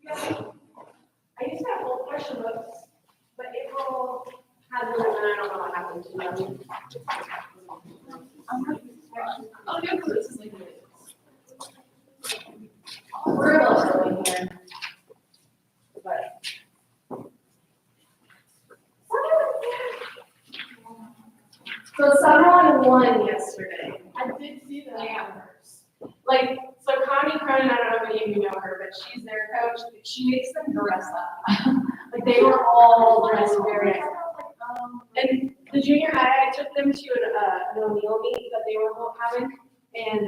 I used to have whole question books, but April has them, and I don't know what happened to them. Oh, yeah, because this is like. We're a little early here. But. So someone won yesterday. I did see that. Yeah. Like, so Connie Cronin, I don't know if any of you know her, but she's their coach. She makes them dress up. Like, they were all dressed very nice. And the junior high, I took them to an O'Neill meet that they were both having, and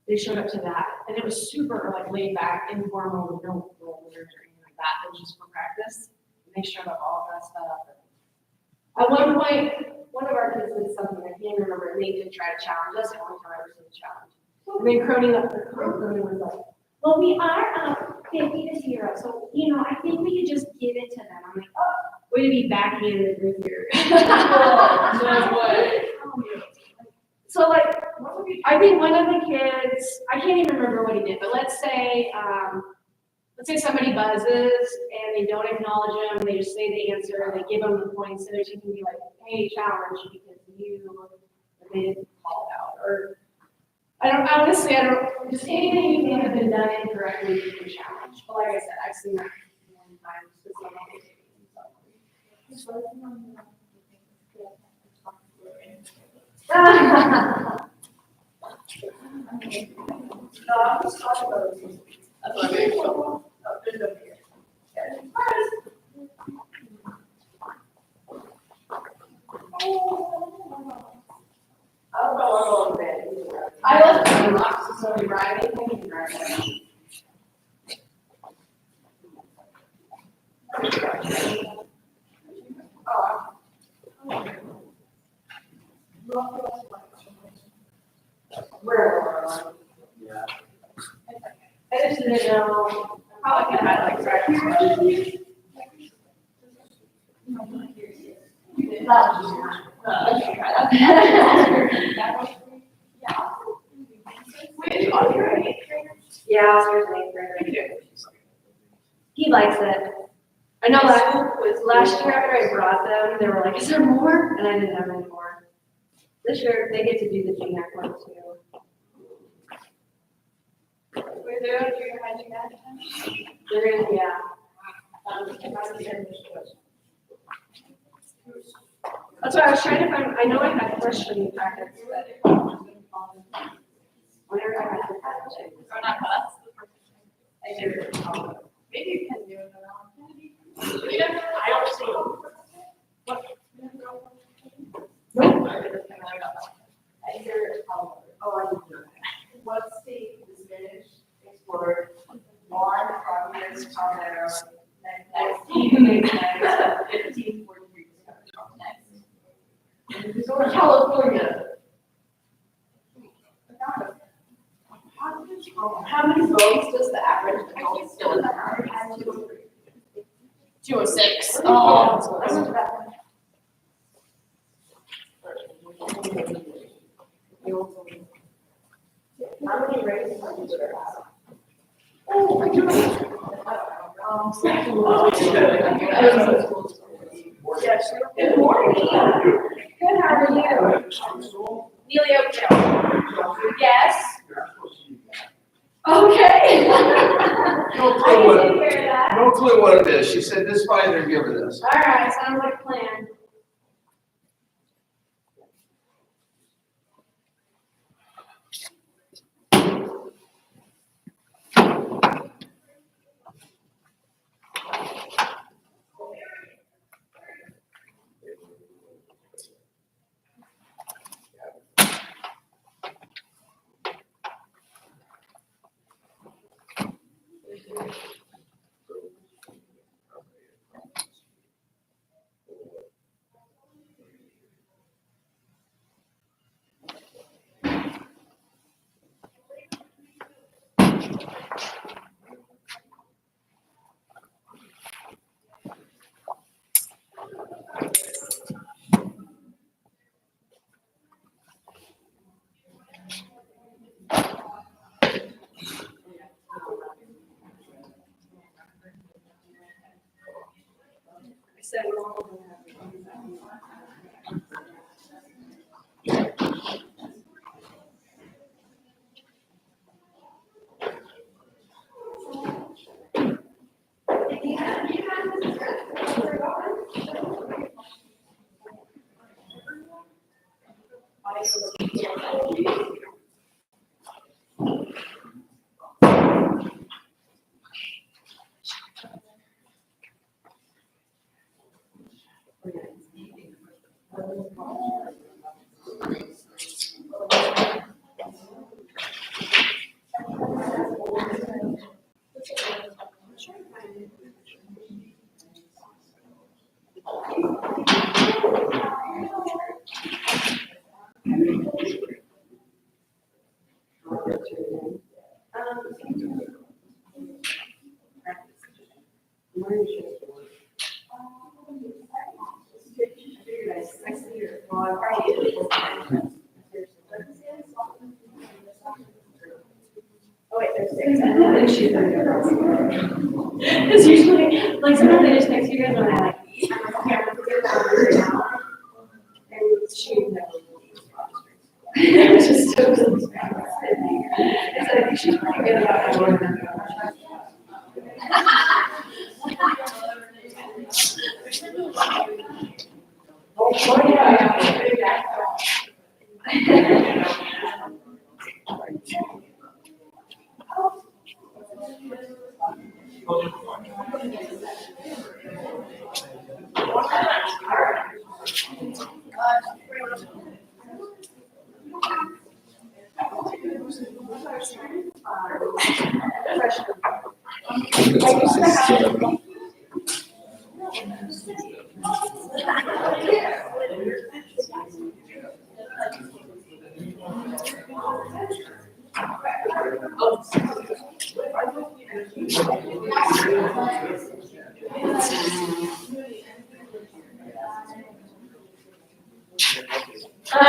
they showed up to that. And it was super, like, laid back, informal, no rollers or anything like that. It was just for practice. And they showed up all dressed up. At one point, one of our kids did something, I can't remember, and they did try to challenge us. The only time I ever seen a challenge. And then Cronin was like, well, we are 50-0, so, you know, I think we could just give it to them. I'm like, oh, way to be backhanded with your. No way. So, like, I think one of the kids, I can't even remember what he did, but let's say somebody buzzes and they don't acknowledge them, they just say the answer, they give them the points, so she can be like, hey, challenge, because they didn't call it out. Or, honestly, just anything you think has been done incorrectly, you can challenge. But like I said, I've seen that many times with I'm just talking about those. That's what I mean. Oh, there's over here. I'll go a little bit. I love playing rocks, so we ride anything, you can ride it. Yeah. I just didn't know how I could have like practice questions. Yeah, Oscar's an eighth grader. He likes it. I know last year after I brought them, they were like, is there more? And I didn't have any more. This year, they get to do the junior one too. Were there a junior high gymnastics? There is, yeah. That's why I was trying to find, I know I had question packets, but whenever I had the packets. Or not us? I do. Maybe you can do it around. I don't see. What? Nope. I hear oh, I didn't know that. What state is finished, explored, one progress, Colorado, next 15, 43 next. California. How many votes does the average adult still in the house? 206. Oh, I went to that one. How many races are there? Oh, I do. Yes. Good morning. Good, how are you? Nelia Ocho. Yes. Okay. No clue what, no clue what it is. She said this binder, give her this. All right, sounds like a plan. So. Oh, wait, there's six. It's usually, like, sometimes I just text you guys when I like, yeah, and she knows. It was just so. I think she's pretty good about it. Oh, yeah.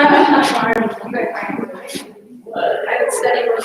I would study more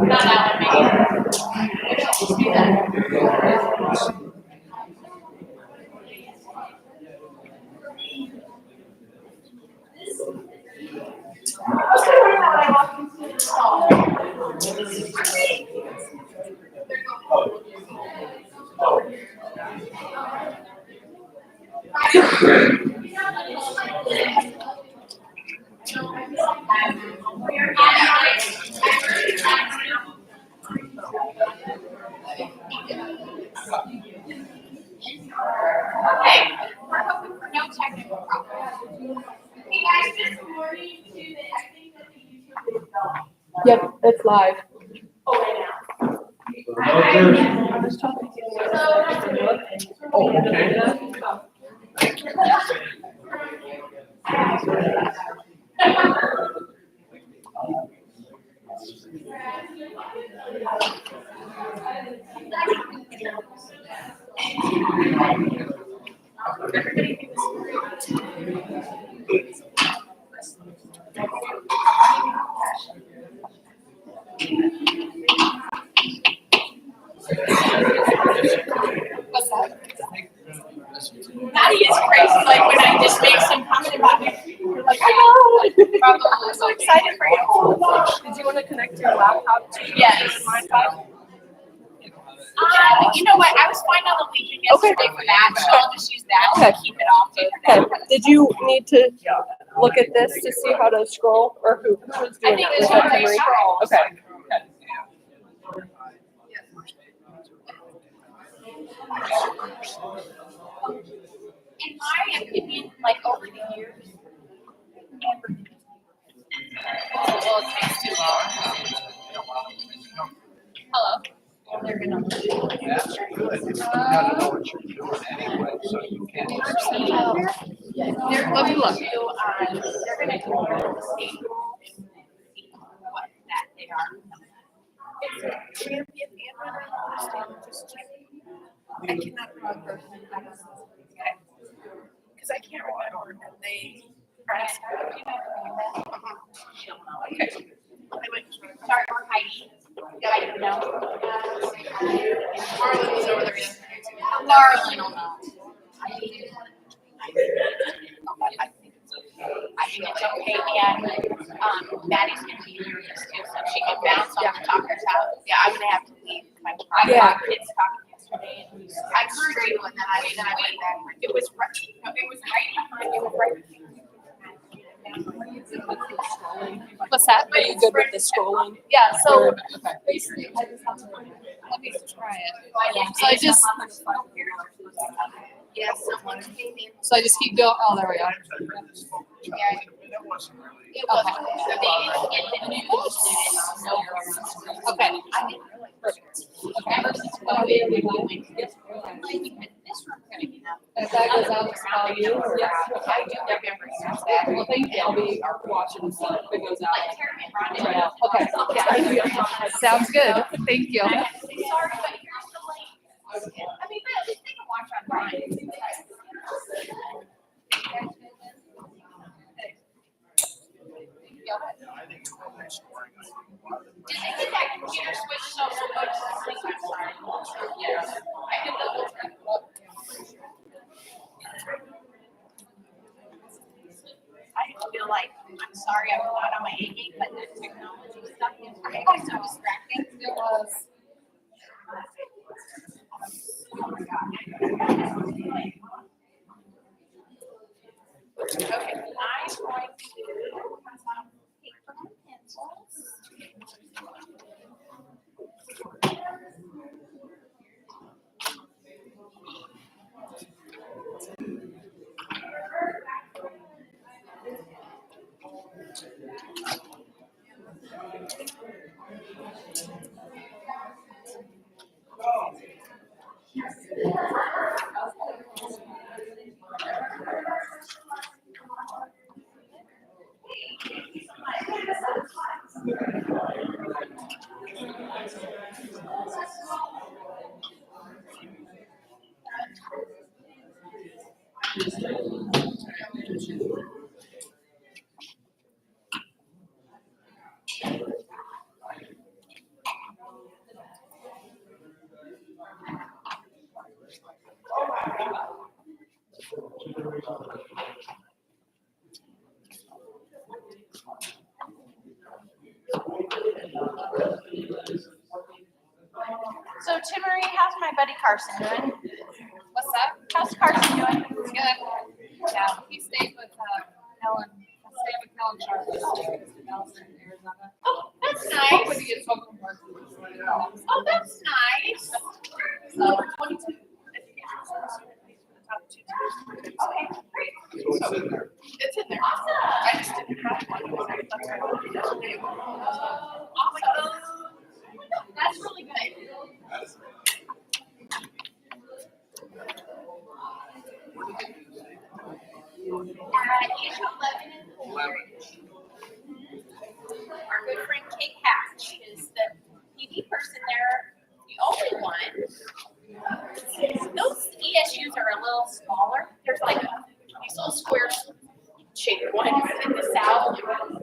Not that one, maybe. Just do that. I was kind of wondering how I walked into the stall. Okay, we're hoping for no technical problems. Hey guys, this morning too, I think that the YouTube is going. Yep, it's live. Oh, right now. I was talking to you. Oh, okay. What's that? Maddie is crazy, like when I just make some comment about it, you're like, I know. Probably, I'm so excited for you. Did you want to connect your laptop to Yes. my file? You know what, I was fine on the Legion yesterday for that, so I'll just use that to keep it off. Okay. Did you need to look at this to see how to scroll, or who was I doing think that? it's Was that already Timmery? scroll. Okay. In my opinion, like over the years, well, it takes too long. Hello. They're gonna. That's good. You gotta know what you're doing anyway, so you can't. They're going to, they're gonna compare the state and see what that they are. If you ever understand, just check. I cannot remember. Because I can't remember if they are asking, do you know that? Okay. Sorry, we're Heidi. Yeah, I don't know. Marlon was over there yesterday too. Marlon will know. I think it's okay, and Maddie's gonna be here just too, so she can bounce on the talker's house. Yeah, I'm gonna have to leave. My kids talking yesterday, and I heard you, and then I went back. It was right, no, it was right behind, it was right. What's that? Are you good with the scrolling? Yeah, so Okay. basically, I just have to, let me try it. So I just. Yeah, someone came in. So I just keep going. Oh, there we go. Yeah. It was. So they didn't get the news, students, no. Okay. I didn't realize. Perfect. Okay. Ever since COVID, we went, this room's gonna be enough. If that goes out to call you, or? Yeah, I do November, since that. Well, thank you. I'll be watching so if it goes out. Like Terry and Rhonda. Right out. Okay. Yeah. Sounds good. Thank you. I have to say sorry, but here's the link. I mean, but at least they can watch online. Did they get that computer switched so much? I'm sorry. Yes. I did double check. I feel like, I'm sorry, I'm not on my A game, but the technology stuff is so distracting. It was. Okay, I'm going to pass out paper and pencils. So Timmery, how's my buddy Carson doing? What's up? How's Carson doing? Good. Yeah, he stayed with Helen. Stayed with Helen Charles. Arizona. Oh, that's nice. Hopefully he gets home from work. Oh, that's nice. So 22. Okay, great. It's in there. It's in there. Awesome. I just didn't have one. Awesome. That's really good. Age 11. Our good friend Kate Hatch is the PD person there, the only one. Those ESUs are a little smaller. There's like these little square shaped ones in the south,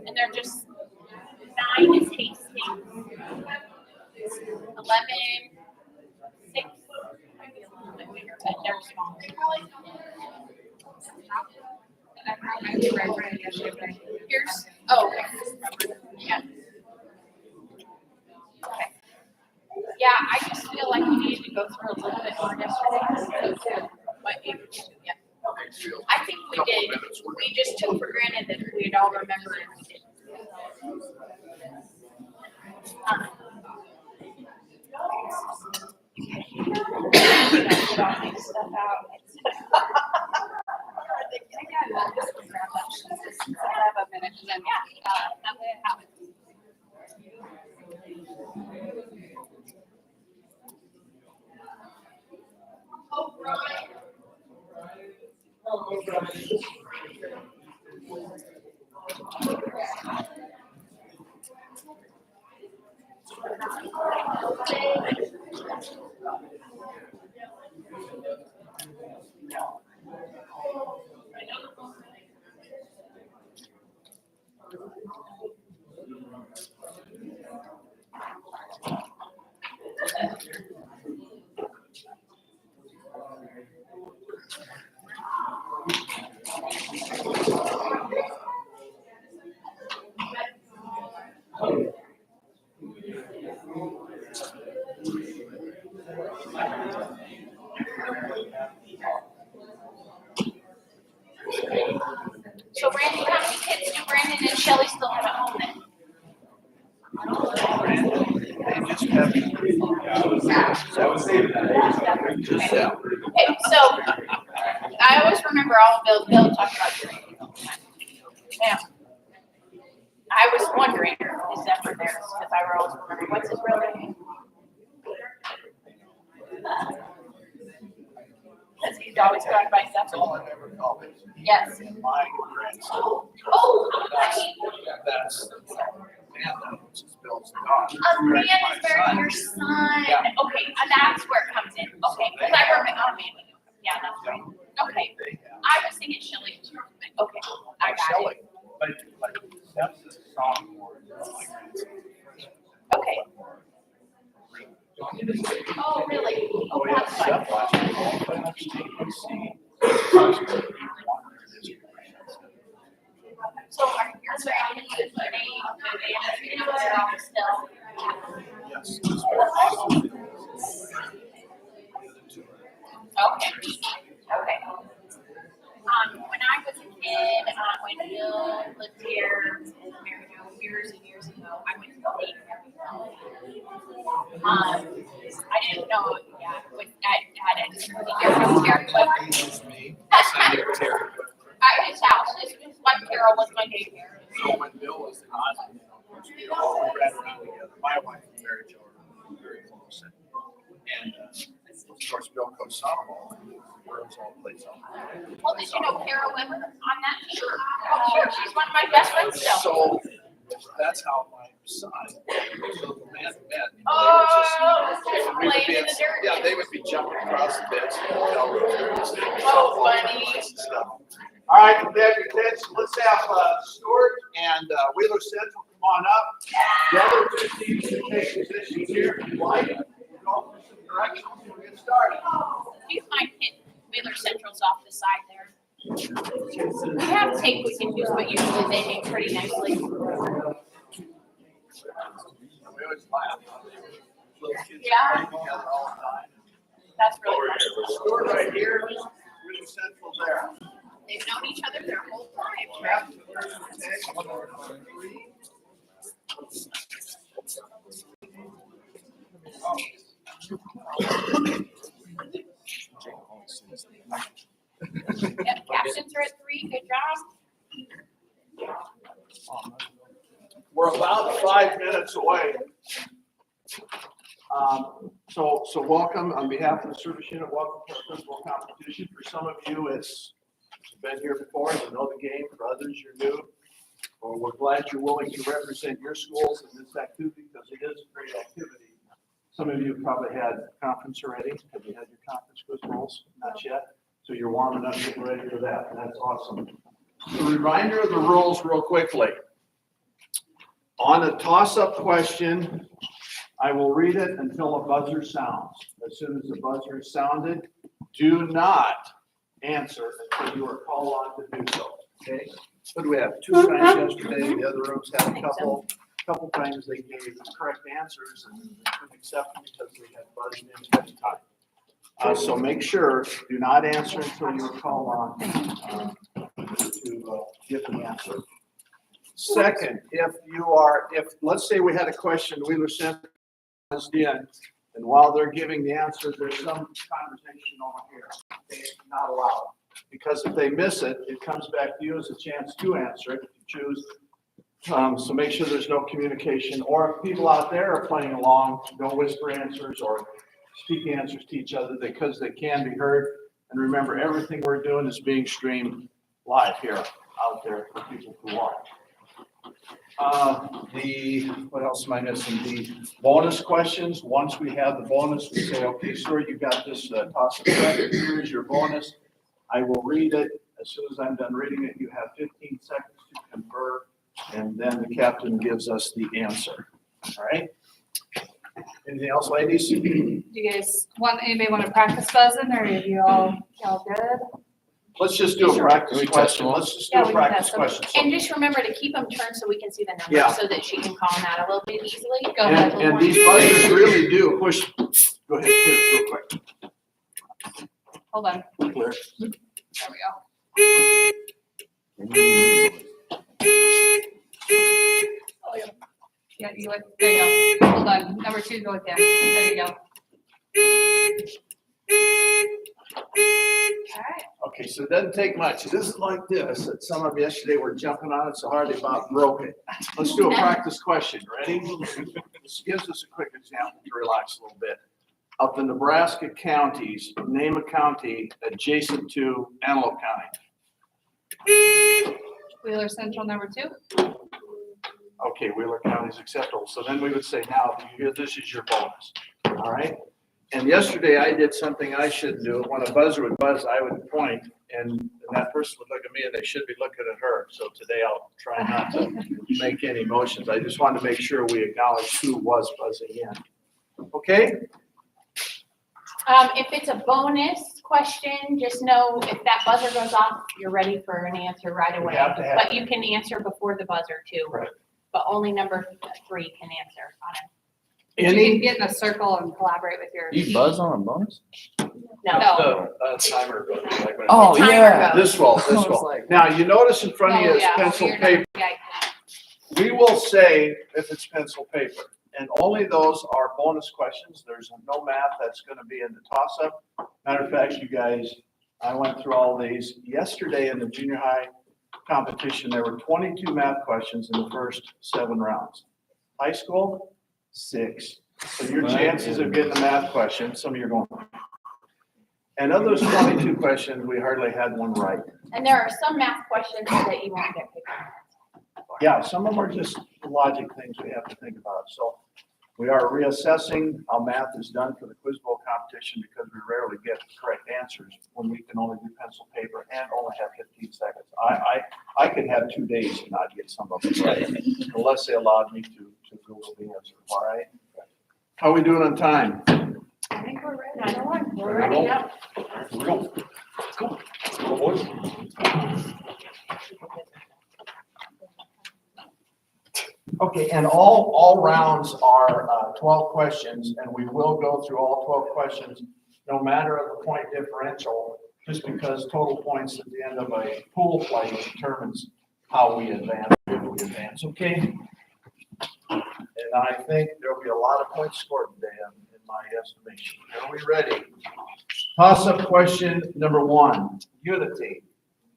and they're just 9 is Hastings, 11, 6, maybe a little bit bigger, but they're smaller. Here's, oh, okay. Yeah. Okay. Yeah, I just feel like we needed to go through a little bit more yesterday. But yeah. I think we did. We just took for granted that we'd all remember and we didn't. Stuff out. I have a minute, and then I'm gonna have it. Oh, right. So Randy, how many kids do Brandon and Shelley still have at home then? Okay, so I always remember all Bill talking about your age all the time. Now, I was wondering, is that for theirs? Because I always remember, what's his real name? Because he's always going by Zephyr. Yes. Oh, honey. Amanda is marrying your son. Okay, that's where it comes in. Okay, because I remember Amanda. Yeah, that's right. Okay, I was thinking Shelley. Okay, I got it. Okay. Oh, really? Oh, that's fine. So are your family, they're all still? Okay. Okay. When I was a kid, when Bill lived here in America years and years ago, I went to the daycare. I didn't know, yeah, when I had a Terry It's me. That's not your Terry. at his house. His wife Carol was my daycare. So when Bill was in hospital, we all ran around together. My wife and Mary Jo are very close. And of course, Bill coached softball. Girls all played softball. Well, did you know Carol Weber on that team? Oh, sure. She's one of my best friends still. So that's how my son, so the man met. Oh, just We would playing be in the dirt. Yeah, they would be jumping across the beds. Oh, funny. All right, grab your kids. Let's have Stuart and Wheeler Central come on up. The other two teams can take positions here if you like. We'll go through some directions and we'll get started. Do you mind hitting Wheeler Central's off the side there? We have tape we can use, but usually they hang pretty nicely. We always laugh. Little kids Yeah. playing together all the time. That's really fun. Stuart right here, Wheeler Central there. They've known each other their whole lives, right? Captain, first and 3. Yep, captions are at 3. Good job. We're about 5 minutes away. So welcome on behalf of the service unit. Welcome to our football competition. For some of you, it's been here before. You know the game. For others, you're new. Well, we're glad you're willing to represent your schools in this activity because it is a great activity. Some of you have probably had conference already. Have you had your conference quiz rolls? Not yet. So you're warming up, getting ready for that. And that's awesome. A reminder of the rules real quickly. On a toss-up question, I will read it until a buzzer sounds. As soon as the buzzer is sounded, do not answer until you are called on to do so. Okay? What do we have? 2 times yesterday. The other rooms had a couple times they gave correct answers and couldn't accept them because they had buzzed in at the time. So make sure, do not answer until you are called on to give the answer. Second, if let's say we had a question, Wheeler Central buzzed in, and while they're giving the answer, there's some conversation over here. Okay, it's not allowed. Because if they miss it, it comes back to you as a chance to answer it if you choose. So make sure there's no communication, or if people out there are playing along, don't whisper answers or speak answers to each other because they can be heard. And remember, everything we're doing is being streamed live here out there for people who watch. What else am I missing? The bonus questions. Once we have the bonus, we say, okay, sir, you got this toss-up question. Here's your bonus. I will read it. As soon as I'm done reading it, you have 15 seconds to confer, and then the captain gives us the answer. All right? Anything else, ladies? Do you guys anybody want to practice buzzing, or are you all good? Let's just do a practice question. Let's just do Yeah, a we can practice test them. question. So- And just remember to keep them turned so we can see the Yeah. numbers so that she can call them out a little bit easily. Go And, ahead. and these buzzers really do push. Go ahead, hit it real quick. Hold on. Clear. There we go. Oh, yeah, you like, there you go. Hold on. Number 2, go with that. There you go. All right. Okay, so it doesn't take much. It isn't like this, that some of yesterday were jumping on it so hard they about broke it. Let's do a practice question. Ready? This gives us a quick example to relax a little bit. Of the Nebraska counties, name a county adjacent to Antelope County. Wheeler Central, number 2. Okay, Wheeler County is acceptable. So then we would say, now, this is your bonus. All right? And yesterday I did something I shouldn't do. When a buzzer would buzz, I would point, and that person would look at me and they should be looking at her. So today I'll try not to make any motions. I just wanted to make sure we acknowledge who was buzzing in. Okay? If it's a bonus question, just know if that buzzer goes off, you're ready for an answer right away. We have to have But you can answer before the buzzer too. Right. But only number 3 can answer on it. You Any? can get in a circle and collaborate with your. You buzz on a bonus? No. Timer goes like when- Oh, The timer yeah. goes. This will, I this was will. like- Now, you notice in front of you No, is yeah, pencil you're not- paper. yeah. We will say if it's pencil paper, and only those are bonus questions. There's no math that's gonna be in the toss-up. Matter of fact, you guys, I went through all these. Yesterday in the junior high competition, there were 22 math questions in the first 7 rounds. High school, 6. So your chances of getting a math question, some of you are going. And of those 22 questions, we hardly had one right. And there are some math questions that you won't get picked on. Yeah, some of them are just logic things we have to think about. So we are reassessing how math is done for the Quiz Bowl competition because we rarely get correct answers when we can only do pencil paper and only have 15 seconds. I could have 2 days and not get some of them right, unless they allowed me to Google the answer. All right? How are we doing on time? I think we're ready. We're ready, yeah. Okay, and all rounds are 12 questions, and we will go through all 12 questions, no matter of the point differential, just because total points at the end of a pool play determines how we advance, if we advance, okay? And I think there'll be a lot of points scored today in my estimation. Are we ready? Toss-up question number 1, unity.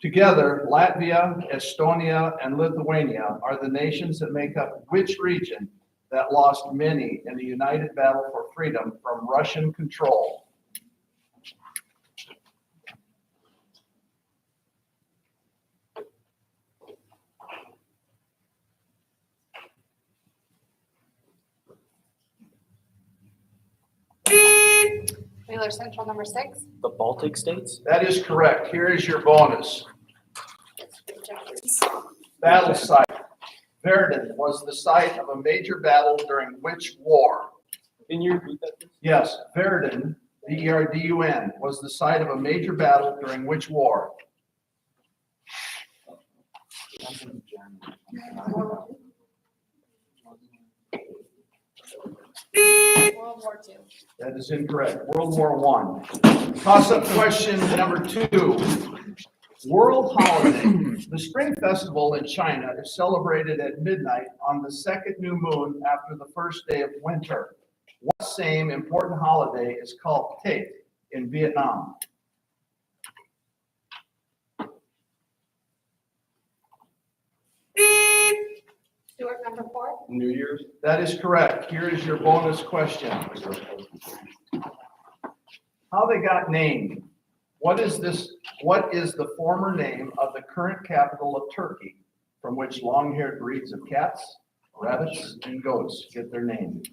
Together, Latvia, Estonia, and Lithuania are the nations that make up which region that lost many in the united battle for freedom from Russian control? Wheeler Central number 6. The Baltic states? That is correct. Here is your bonus. Battle site. Verdun was the site of a major battle during which war? Can you repeat that, please? Yes, Verdun, Verdun, was the site of a major battle during which war? World War II. That is incorrect. World War I. Toss-up question number 2. World holiday. The Spring Festival in China is celebrated at midnight on the second new moon after the first day of winter. What same important holiday is called Tết in Vietnam? Stuart number 4. New Year's? That is correct. Here is your bonus question. How they got named. What is the former name of the current capital of Turkey, from which long-haired breeds of cats, rabbits, and goats get their name?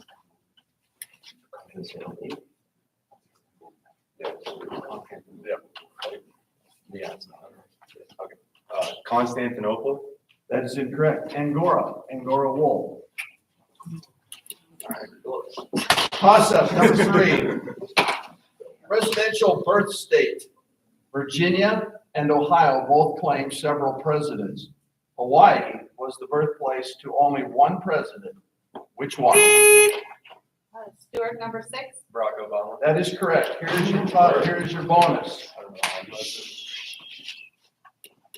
Yeah, it's not. Okay. Constantinople? That is incorrect. Angora wool. Toss-up number 3. Presidential birth state. Virginia and Ohio both claim several presidents. Hawaii was the birthplace to only one president. Which one? Stuart number 6. Barack Obama? That is correct. Here is your bonus.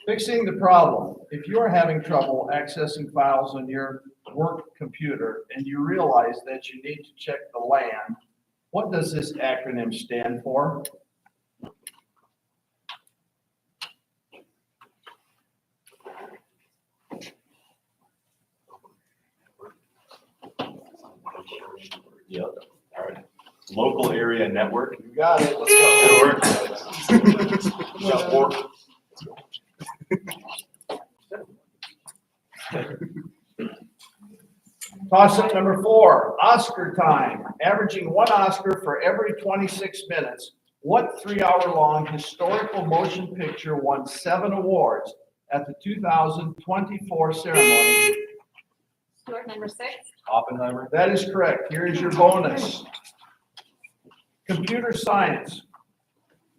Fixing the problem. If you are having trouble accessing files on your work computer and you realize that you need to check the LAN, what does this acronym stand for? Yep. All right. Local area network? You got it. Let's go. Network. Got work. Toss-up number 4, Oscar time. Averaging 1 Oscar for every 26 minutes. What 3-hour-long historical motion picture won 7 awards at the 2024 ceremony? Stuart number 6. Oppenheimer? That is correct. Here is your bonus. Computer science.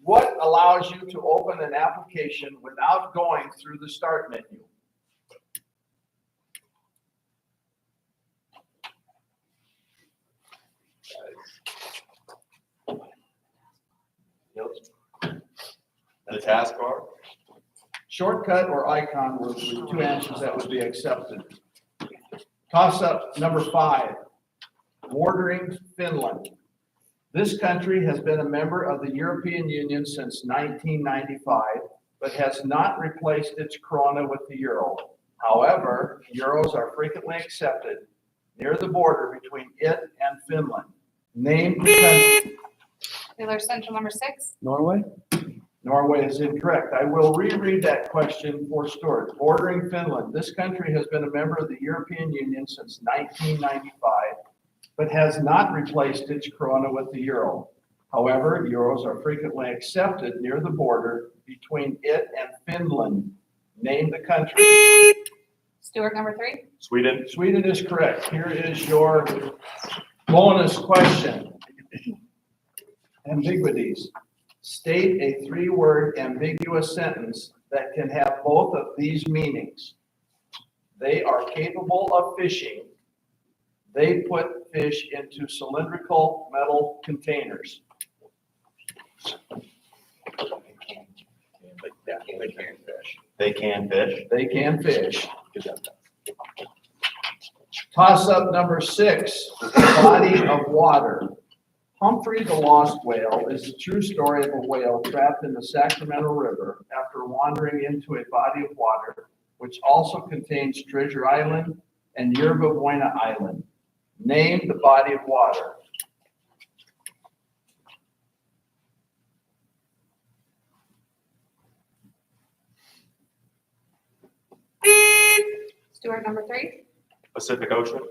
What allows you to open an application without going through the start menu? Yep. taskbar? Shortcut or icon were the two answers that would be accepted. Toss up number 5, bordering Finland. This country has been a member of the European Union since 1995, but has not replaced its krona with the euro. However, euros are frequently accepted near the border between it and Finland. Name the country. Wheeler Central number 6. Norway? Norway is incorrect. I will reread that question for Stuart. Bordering Finland, this country has been a member of the European Union since 1995, but has not replaced its krona with the euro. However, euros are frequently accepted near the border between it and Finland. Name the country. Stewart number 3. Sweden? Sweden is correct. Here is your bonus question. Ambiguities. State a 3-word ambiguous sentence that can have both of these meanings. They are capable of fishing. They put fish into cylindrical metal containers. They can fish. They can fish. Toss up number 6, body of water. Humphrey the Lost Whale is the true story of a whale trapped in the Sacramento River after wandering into a body of water, which also contains Treasure Island and Yerba Buena Island. Name the body of water. Stewart number 3. Pacific Ocean?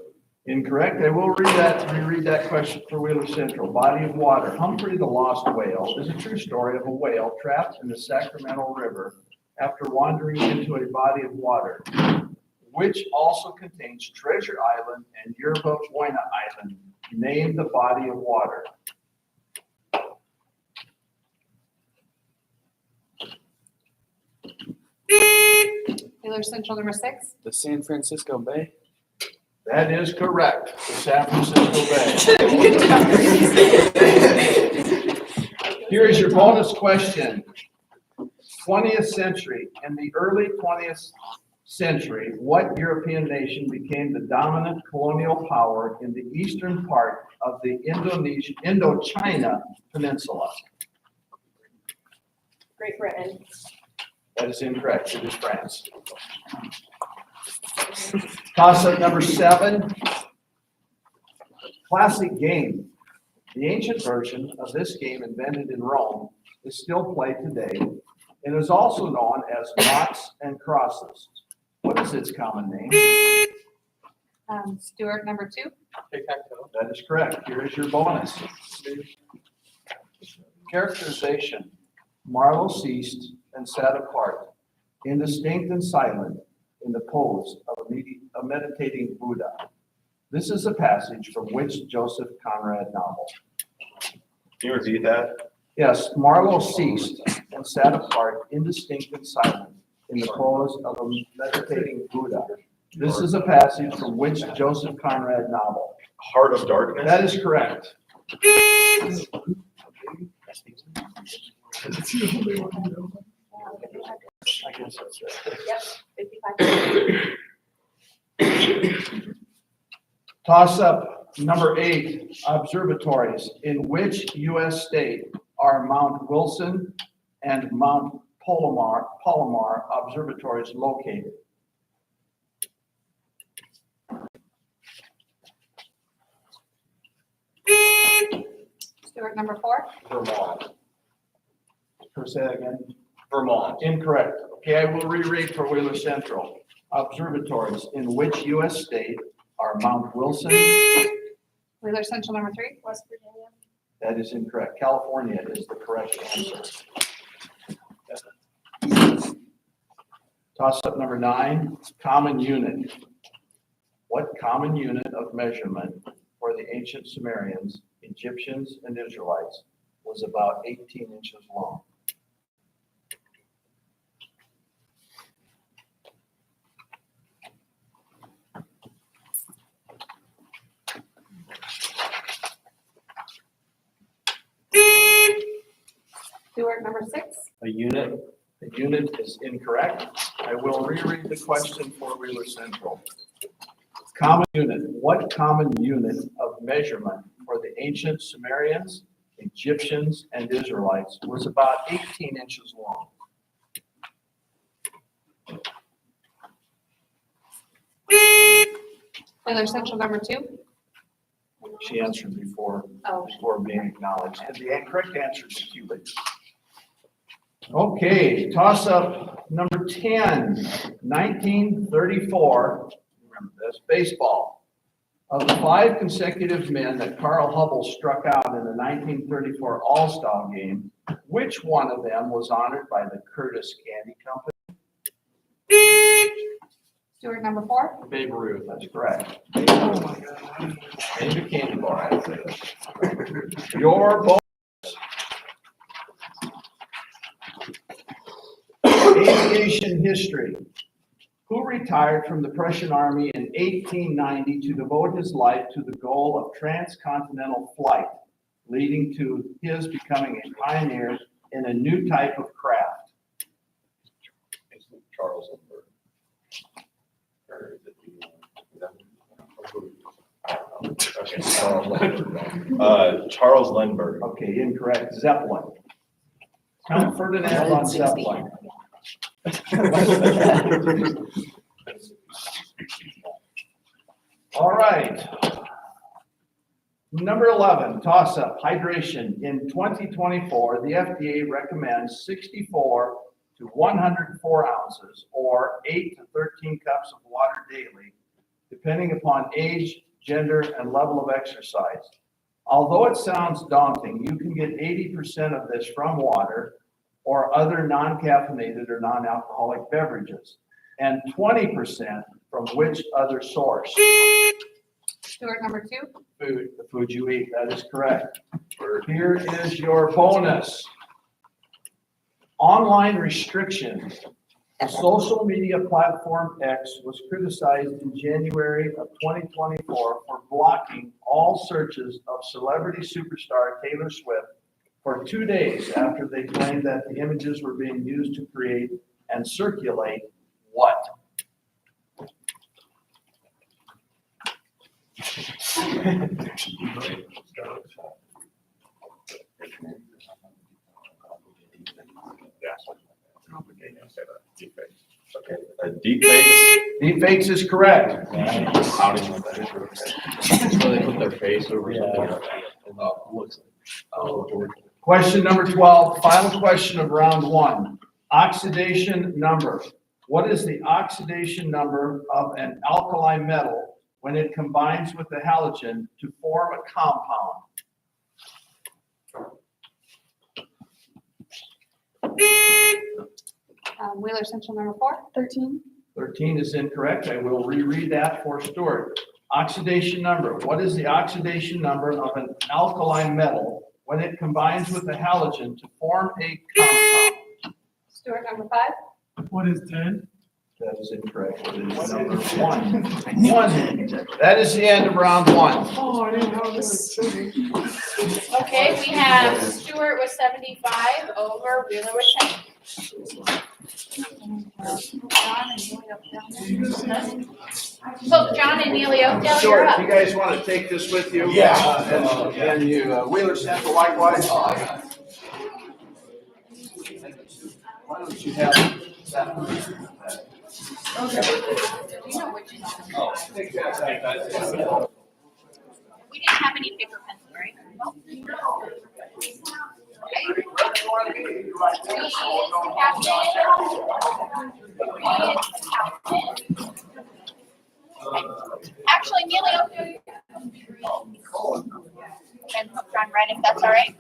Incorrect. I will reread that question for Wheeler Central. Body of water. Humphrey the Lost Whale is a true story of a whale trapped in the Sacramento River after wandering into a body of water, which also contains Treasure Island and Yerba Buena Island. Name the body of water. Wheeler Central number 6. The San Francisco Bay? That is correct. The San Francisco Bay. Here is your bonus question. 20th century. In the early 20th century, what European nation became the dominant colonial power in the eastern part of the Indochina Peninsula? Great Britain. That is incorrect. It is France. Toss up number 7. Classic game. The ancient version of this game, invented in Rome, is still played today and is also known as noughts and crosses. What is its common name? Stewart number 2. That is correct. Here is your bonus. Characterization. Marlowe ceased and sat apart, indistinct and silent, in the pose of a meditating Buddha. This is a passage from which Joseph Conrad novel? Can you repeat that? Yes, Marlowe ceased and sat apart, indistinct and silent, in the pose of a meditating Buddha. This is a passage from which Joseph Conrad novel? Heart of Darkness? That is correct. I guess that's right. Yep, 55. Toss up number 8, observatories. In which U.S. state are Mount Wilson and Mount Palomar observatories located? Stewart number 4. Vermont. Say that again. Vermont. Incorrect. Okay, I will reread for Wheeler Central. Observatories. In which U.S. state are Mount Wilson? Wheeler Central number 3. West Virginia. That is incorrect. California is the correct answer. Toss up number 9, common unit. What common unit of measurement for the ancient Sumerians, Egyptians, and Israelites was about 18 inches long? Stewart, number 6. A unit. The unit is incorrect. I will reread the question for Wheeler Central. Common unit. What common unit of measurement for the ancient Sumerians, Egyptians, and Israelites was about 18 inches long? Wheeler Central, number 2. She answered before Oh. being acknowledged. And the correct answer is cubits. Okay, toss up number 10, 1934. Remember this, baseball. Of the 5 consecutive men that Carl Hubble struck out in the 1934 All-Star game, which one of them was honored by the Curtis Candy Company? Stewart, number 4. Babe Ruth, that's correct. And the candy bar. Your bonus. Aviation history. Who retired from the Prussian Army in 1890 to devote his life to the goal of transcontinental flight, leading to his becoming a pioneer in a new type of craft? Charles Lindbergh. Or is it okay, Charles Lindbergh. Charles Lindbergh. Okay, incorrect. Zeppelin. Count Ferdinand von Zeppelin. All right. Number 11, toss up, hydration. In 2024, the FDA recommends 64 to 104 ounces or 8 to 13 cups of water daily, depending upon age, gender, and level of exercise. Although it sounds daunting, you can get 80% of this from water or other non-caffeinated or non-alcoholic beverages, and 20% from which other source? Stewart, number 2. Food, the food you eat, that is correct. Here is your bonus. Online restrictions. The social media platform X was criticized in January of 2024 for blocking all searches of celebrity superstar Taylor Swift for 2 days after they claimed that the images were being used to create and circulate what? Okay, deepfakes. Deepfakes is correct. How do you know that is real? So they put their face over something. Looks like. Question number 12, final question of round 1. Oxidation number. What is the oxidation number of an alkali metal when it combines with the halogen to form a compound? Wheeler Central, number 4. 13. 13 is incorrect. I will reread that for Stuart. Oxidation number. What is the oxidation number of an alkali metal when it combines with the halogen to form a compound? Stewart, number 5. What is 10? That is incorrect. It is number 1. 1. That is the end of round 1. Oh, I didn't know this. Okay, we have Stewart with 75 over Wheeler with 10. So John and Neely Oakdale, you're Stuart, up. you guys want to take this with you? Yeah. And you, Wheeler Central likewise? Why don't you have that? You know which is on. We didn't have any paper pencil, right? Actually, Neely Oakdale. And hook John Red, if that's all right.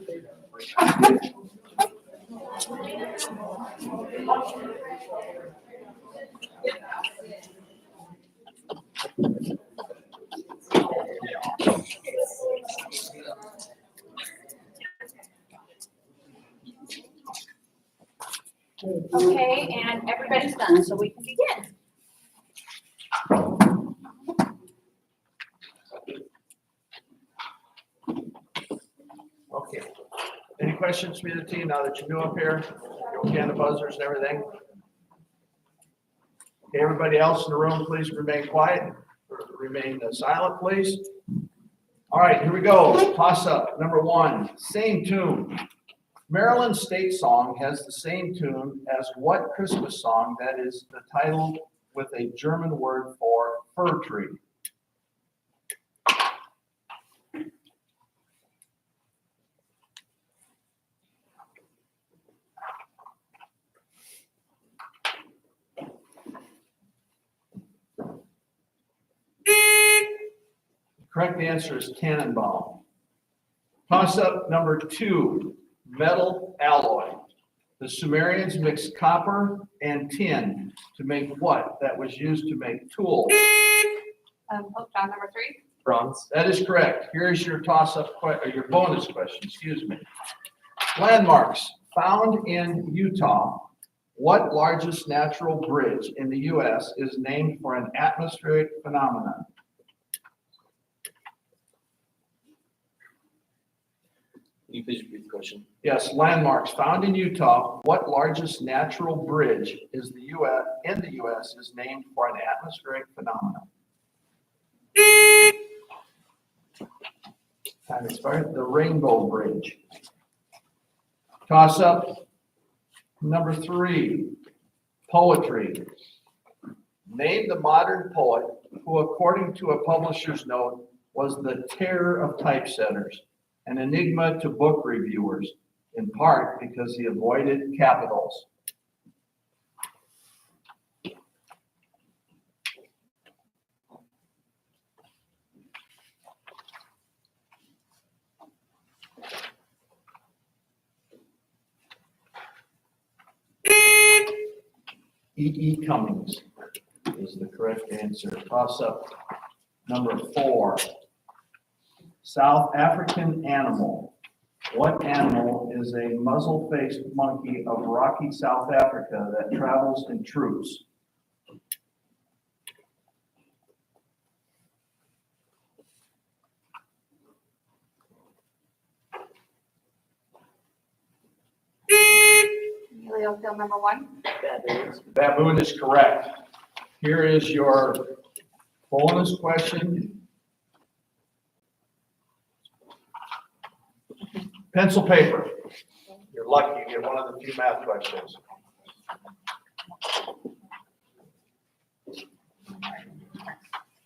Okay, and everybody's done, so we can begin. Okay. Any questions for the team now that you're new up here? You okay on the buzzers and everything? Okay, everybody else in the room, please remain quiet, or remain silent, please. All right, here we go. Toss up, number one, same tune. Maryland state song has the same tune as what Christmas song that is the title with a German word for fir tree? Correct answer is Tannenbaum. Toss up number two, metal alloy. The Sumerians mixed copper and tin to make what? That was used to make tools. John, number 3. Bronze. That is correct. Here's your toss-up, or your bonus question, excuse me. Landmarks found in Utah. What largest natural bridge in the U.S. is named for an atmospheric phenomenon? Can you please repeat the question? Yes, landmarks found in Utah. What largest natural bridge is the U.S. in the U.S. is named for an atmospheric phenomenon? Time expired. The Rainbow Bridge. Toss up number 3, poetry. Name the modern poet who, according to a publisher's note, was the terror of typesetters, an enigma to book reviewers, in part because he avoided capitals. E.E. Cummings is the correct answer. Toss up number 4. South African animal. What animal is a muzzle-faced monkey of rocky South Africa that travels in troops? Heliofield, number 1. Baboon is correct. Here is your bonus question. Pencil paper. You're lucky you get one of the few math questions.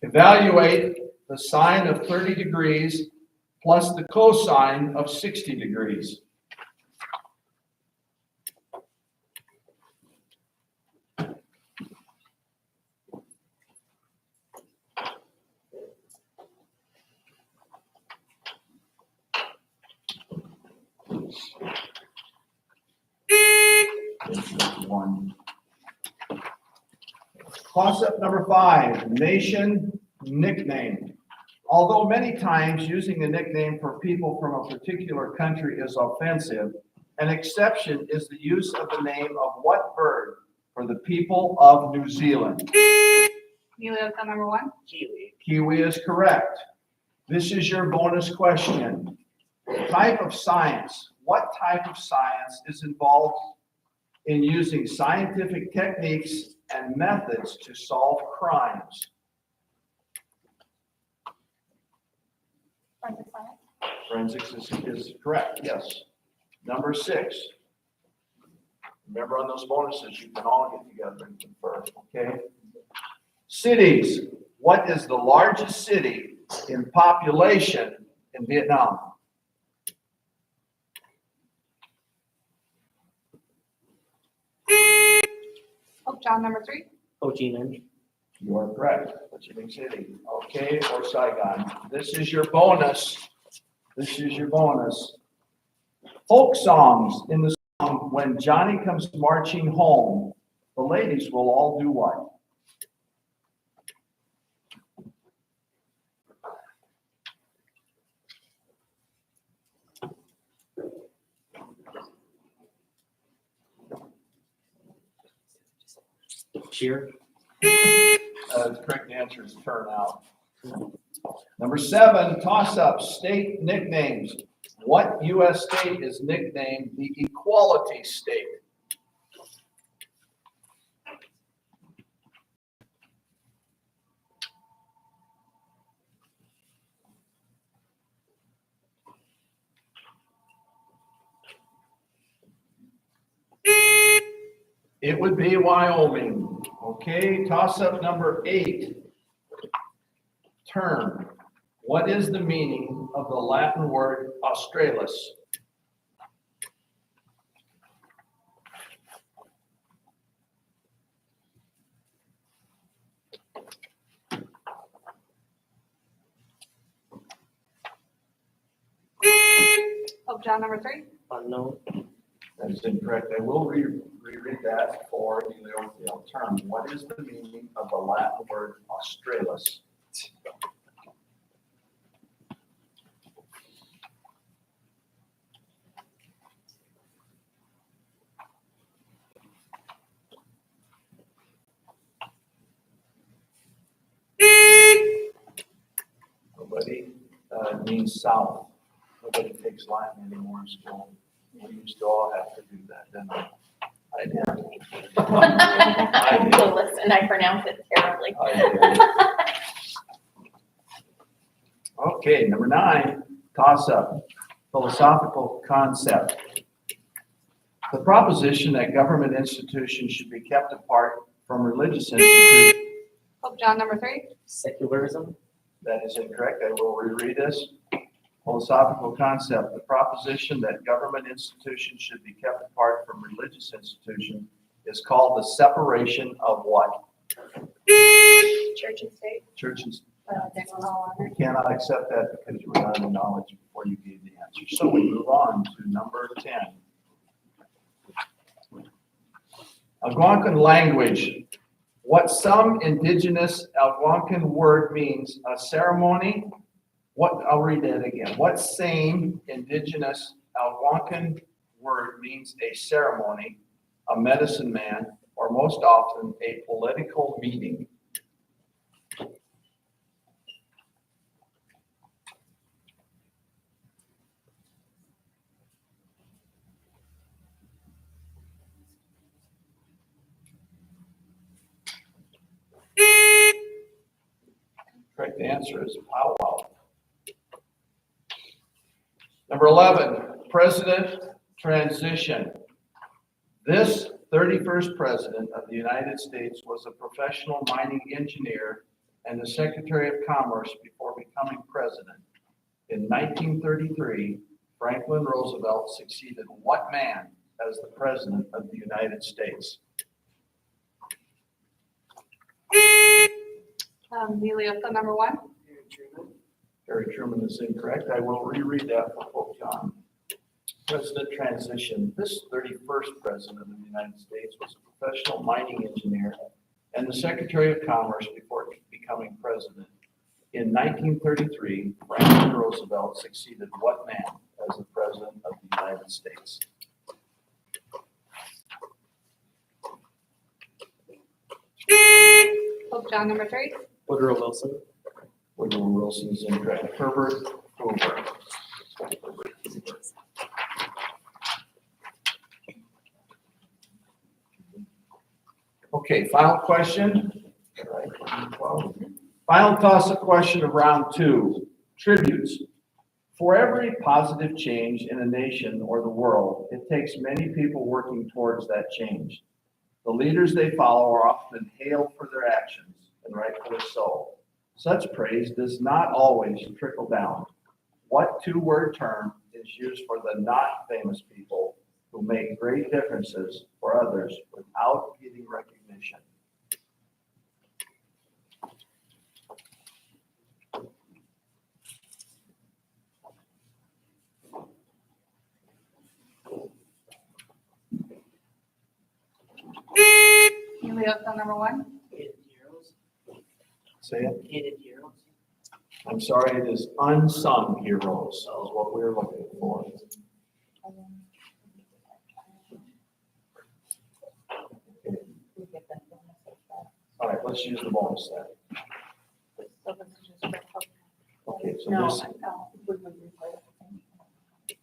Evaluate the sine of 30 degrees plus the cosine of 60 degrees. One. Concept number 5, nation nickname. Although many times using a nickname for people from a particular country is offensive, an exception is the use of the name of what bird for the people of New Zealand? Heliofield, number 1. Kiwi is correct. This is your bonus question. Type of science. What type of science is involved in using scientific techniques and methods to solve crimes? Forensics is correct, yes. Number 6. Remember on those bonuses, you can all get together and confer, okay? Cities. What is the largest city in population in Vietnam? John, number 3. Ho Chi Minh. You are correct. Ho Chi Minh City, okay, or Saigon. This is your bonus. This is your bonus. Folk songs. In the song, When Johnny Comes Marching Home, the ladies will all do what? Cheer. The correct answer is turn out. Number 7, toss up state nicknames. What U.S. state is nicknamed the Equality State? It would be Wyoming. Okay, toss-up number 8. Term. What is the meaning of the Latin word Australis? Pope John number 3. Unknown. That is incorrect. I will reread that for the Leonthiel term. What is the meaning of the Latin word Australis? Nobody, it means south. Nobody takes Latin anymore in school. We used to all have to do that, didn't we? I did. I did. So listen, I pronounce it terribly. I did. Okay, number 9, toss-up, philosophical concept. The proposition that government institutions should be kept apart from religious institutions. Pope John number 3. Secularism. That is incorrect. I will reread this. Philosophical concept, the proposition that government institutions should be kept apart from religious institutions is called the separation of what? Church and state. Church and There's all on we cannot accept that because you were not in knowledge before you gave the answer. So we move on to number 10. Algonquin language. What some indigenous Algonquin word means a ceremony. I'll read that again. What same indigenous Algonquin word means a ceremony, a medicine man, or most often a political meeting? Correct answer is powwow. Number 11, president transition. This 31st president of the United States was a professional mining engineer and the Secretary of Commerce before becoming president. In 1933, Franklin Roosevelt succeeded what man as the president of the United States? Liliosa number 1. Harry Truman is incorrect. I will reread that for Pope John. President transition. This 31st president of the United States was a professional mining engineer and the Secretary of Commerce before becoming president. In 1933, Franklin Roosevelt succeeded what man as the president of the United States? Pope John number 3. Woodrow Wilson. Woodrow Wilson is incorrect. Herbert Hoover. Okay, final question. Final toss-up question of round 2. Tributes. For every positive change in a nation or the world, it takes many people working towards that change. The leaders they follow are often hailed for their actions, and rightfully so. Such praise does not always trickle down. What 2-word term is used for the not famous people who make great differences for others without getting recognition? Liliosa number 1. Hidden heroes. Say it. Hidden heroes. I'm sorry, it is unsung heroes is what we're looking for. All right, let's use the bonus then. Okay, so No, this, no, we would replay it.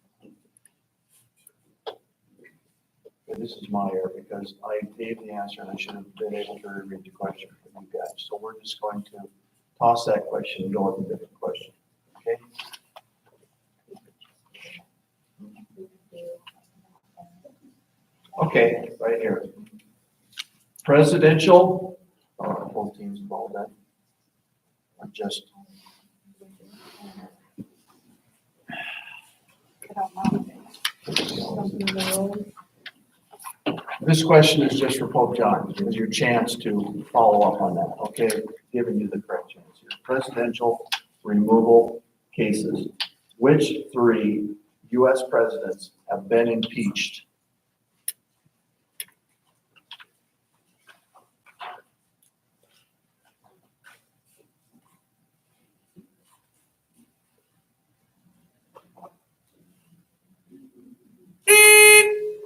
Okay, this is my error because I gave the answer and I should have been able to reread the question for you guys. So we're just going to toss that question and go with a different question, okay? Okay, right here. Presidential, both teams involved then. Or just. This question is just for Pope John. It's your chance to follow up on that, okay? Giving you the correct answer. Presidential removal cases. Which 3 U.S. presidents have been impeached?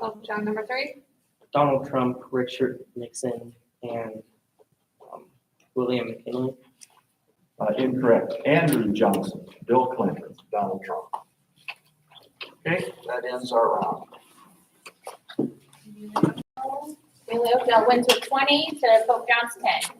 Pope John number 3. Donald Trump, Richard Nixon, and William McKinley. Incorrect. Andrew Johnson, Bill Clinton, Donald Trump. Okay, that ends our round. Billy Oakdale wins with 20 to Pope John's 10.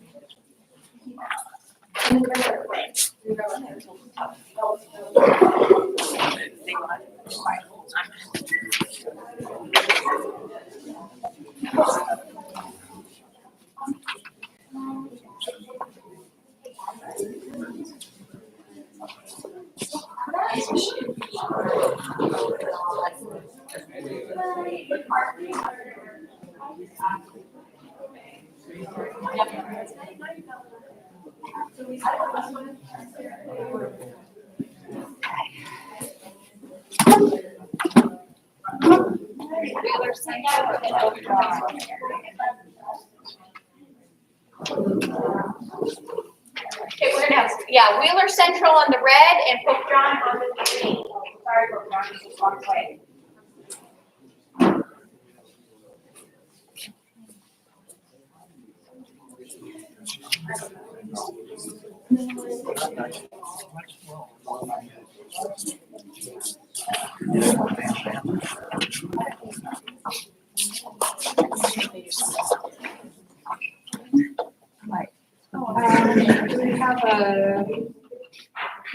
Wheeler Central and Pope John. Okay, we're gonna have, yeah, Wheeler Central on the red and Pope John on the green. Sorry, Pope John, you just walked away. Do we have a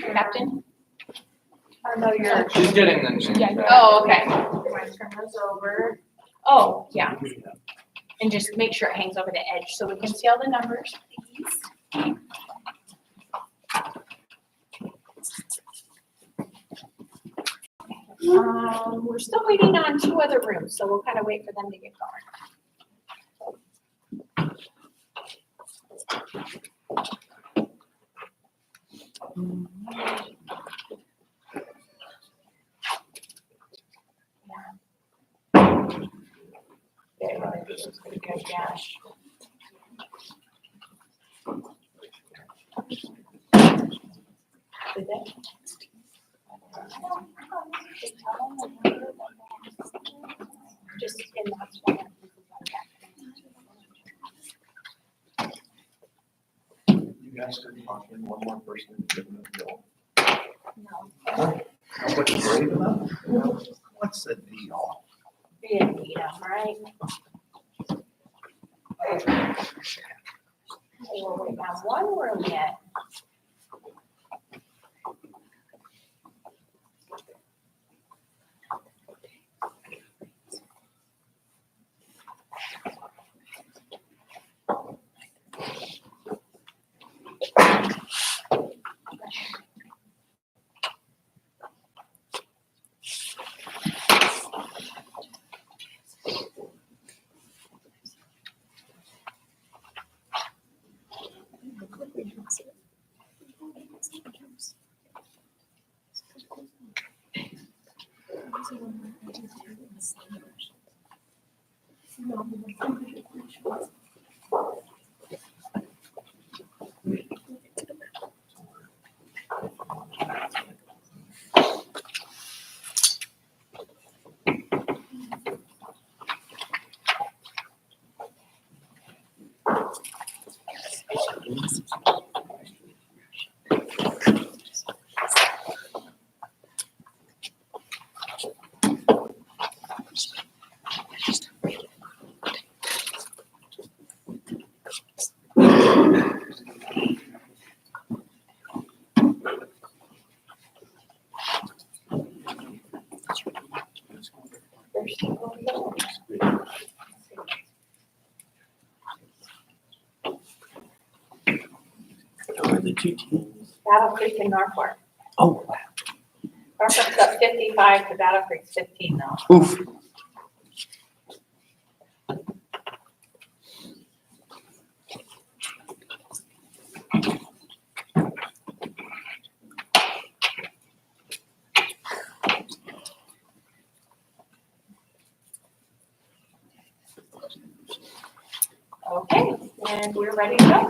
Captain? I know you're. She's getting them. Yeah. Oh, okay. Might turn this over. Oh, yeah. And just make sure it hangs over the edge so we can see all the numbers, please. We're still waiting on 2 other rooms, so we'll kind of wait for them to get going. Did they? Just in that one. You guys could talk in one more person and give them a deal. Nobody's brave enough? What's the deal? We didn't need them, right? We're waiting on 1 room yet. Who are the two teams? Battle Creek and Norfolk. Oh, Norfolk's up 55 to Battle Creek's 15 though. oof. Okay, and we're ready to go.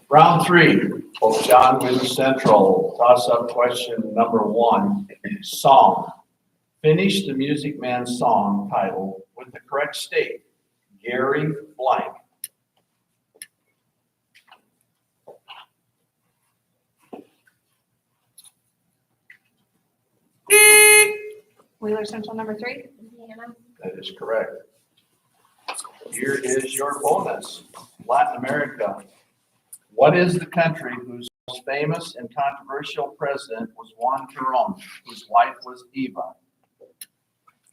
Round three, Pope John Winter Central, toss-up question number one, song. Finish the Music Man song title with the correct state. Gary blank. Wheeler Central number 3. That is correct. Here is your bonus. Latin America. What is the country whose most famous and controversial president was Juan Perón, whose wife was Eva?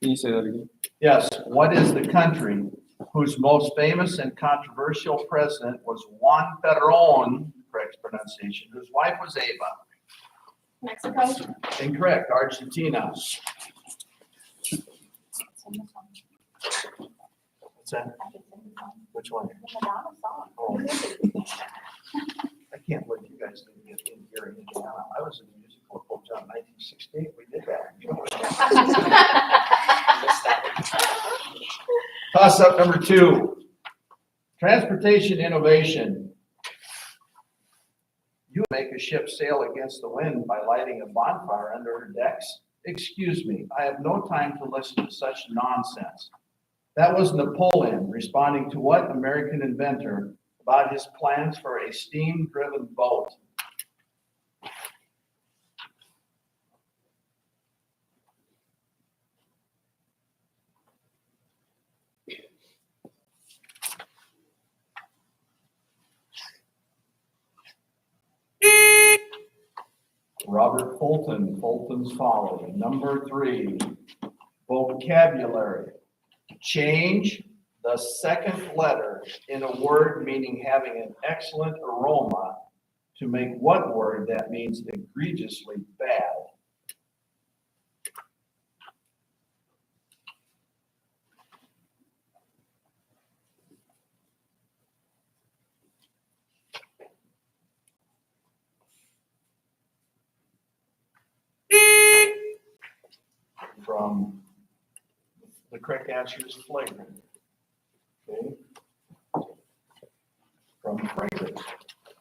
Can you say that again? Yes, what is the country whose most famous and controversial president was Juan Perón, correct pronunciation, whose wife was Eva? Mexico. Incorrect, Argentina. What's that? Which one? Oh. I can't believe you guys didn't get in here in Indiana. I was in the musical of Pope John 1968. We did that. Toss up number two. Transportation innovation. You make a ship sail against the wind by lighting a bonfire under her decks? Excuse me, I have no time to listen to such nonsense. That was Napoleon responding to what American inventor about his plans for a steam-driven boat? Robert Fulton, Fulton's Folly. Number three, vocabulary. Change the second letter in a word meaning having an excellent aroma to make what word that means egregiously bad? From the correct answer is flagrant. Okay. From fragrant,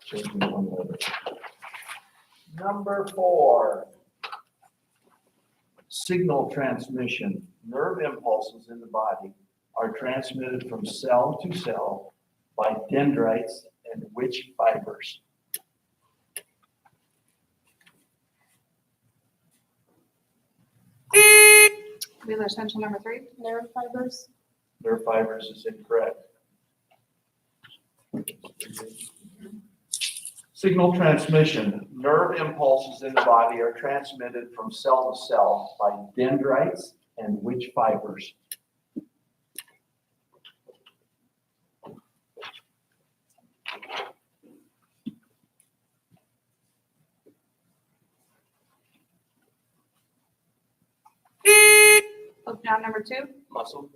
changing one letter. Number four, signal transmission. Nerve impulses in the body are transmitted from cell to cell by dendrites and which fibers? Wheeler Central number 3. Nerve fibers. Nerve fibers is incorrect. Signal transmission. Nerve impulses in the body are transmitted from cell to cell by dendrites and which fibers? Pope John number 2. Muscle.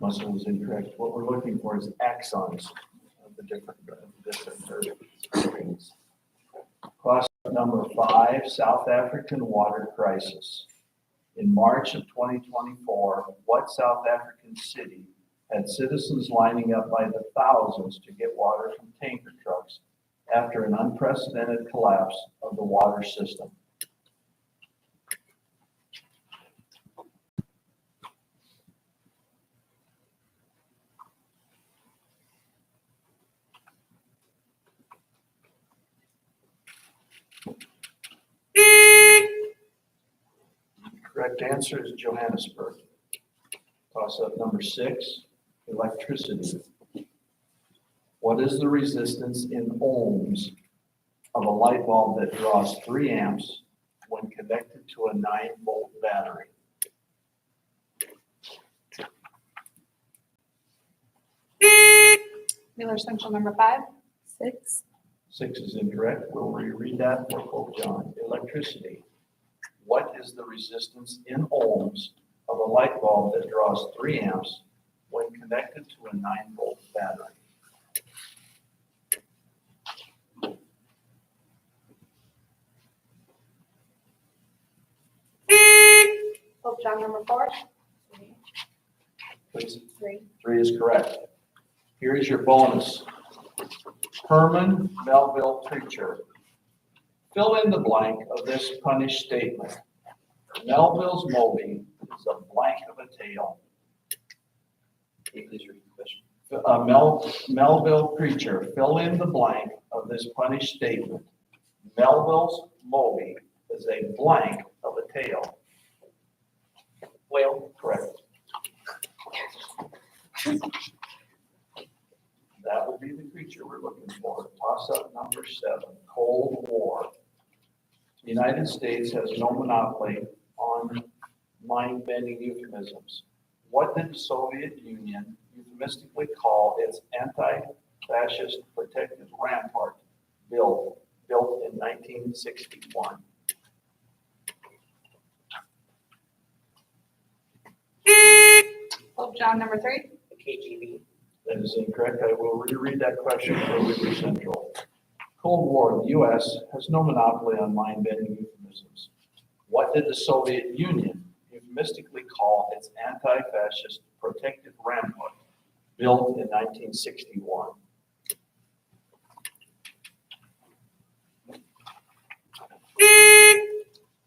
Muscle is incorrect. What we're looking for is axons of the different nerve rings. Question number 5, South African water crisis. In March of 2024, what South African city had citizens lining up by the thousands to get water from tanker trucks after an unprecedented collapse of the water system? Correct answer is Johannesburg. Toss up number 6, electricity. What is the resistance in ohms of a light bulb that draws 3 amps when connected to a 9-volt battery? Wheeler Central number 5. 6. 6 is incorrect. We'll reread that for Pope John. Electricity. What is the resistance in ohms of a light bulb that draws 3 amps when connected to a 9-volt battery? Pope John number 4. Please. 3. 3 is correct. Here is your bonus. Herman Melville Preacher. Fill in the blank of this punished statement. Melville's Moby is a blank of a tale. Melville Preacher. Fill in the blank of this punished statement. Melville's Moby is a blank of a tale. Whale, correct. That would be the creature we're looking for. Toss up number 7, Cold War. The United States has no monopoly on mind-bending euphemisms. What did the Soviet Union euphemistically call its anti-fascist protective rampart built in 1961? Pope John number 3. The KGB. That is incorrect. I will reread that question for Wheeler Central. Cold War, the U.S. has no monopoly on mind-bending euphemisms. What did the Soviet Union euphemistically call its anti-fascist protective rampart built in 1961?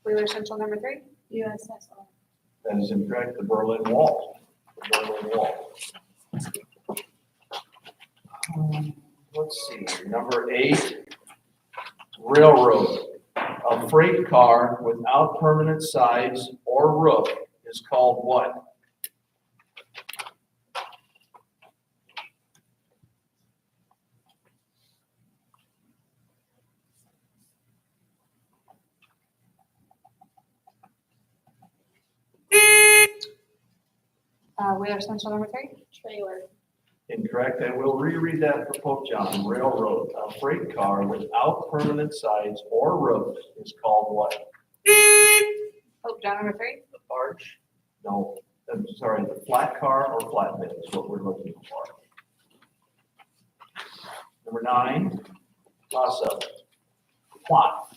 Wheeler Central number 3. USSR. That is incorrect. The Berlin Wall. The Berlin Wall. Let's see, number 8, railroad. A freight car without permanent sides or roof is called what? Wheeler Central number 3. Trailer. Incorrect. I will reread that for Pope John. Railroad. A freight car without permanent sides or roof is called what? Pope John number 3. The barge. No, I'm sorry, the flat car or flatbed is what we're looking for. Number 9, toss up. Plot.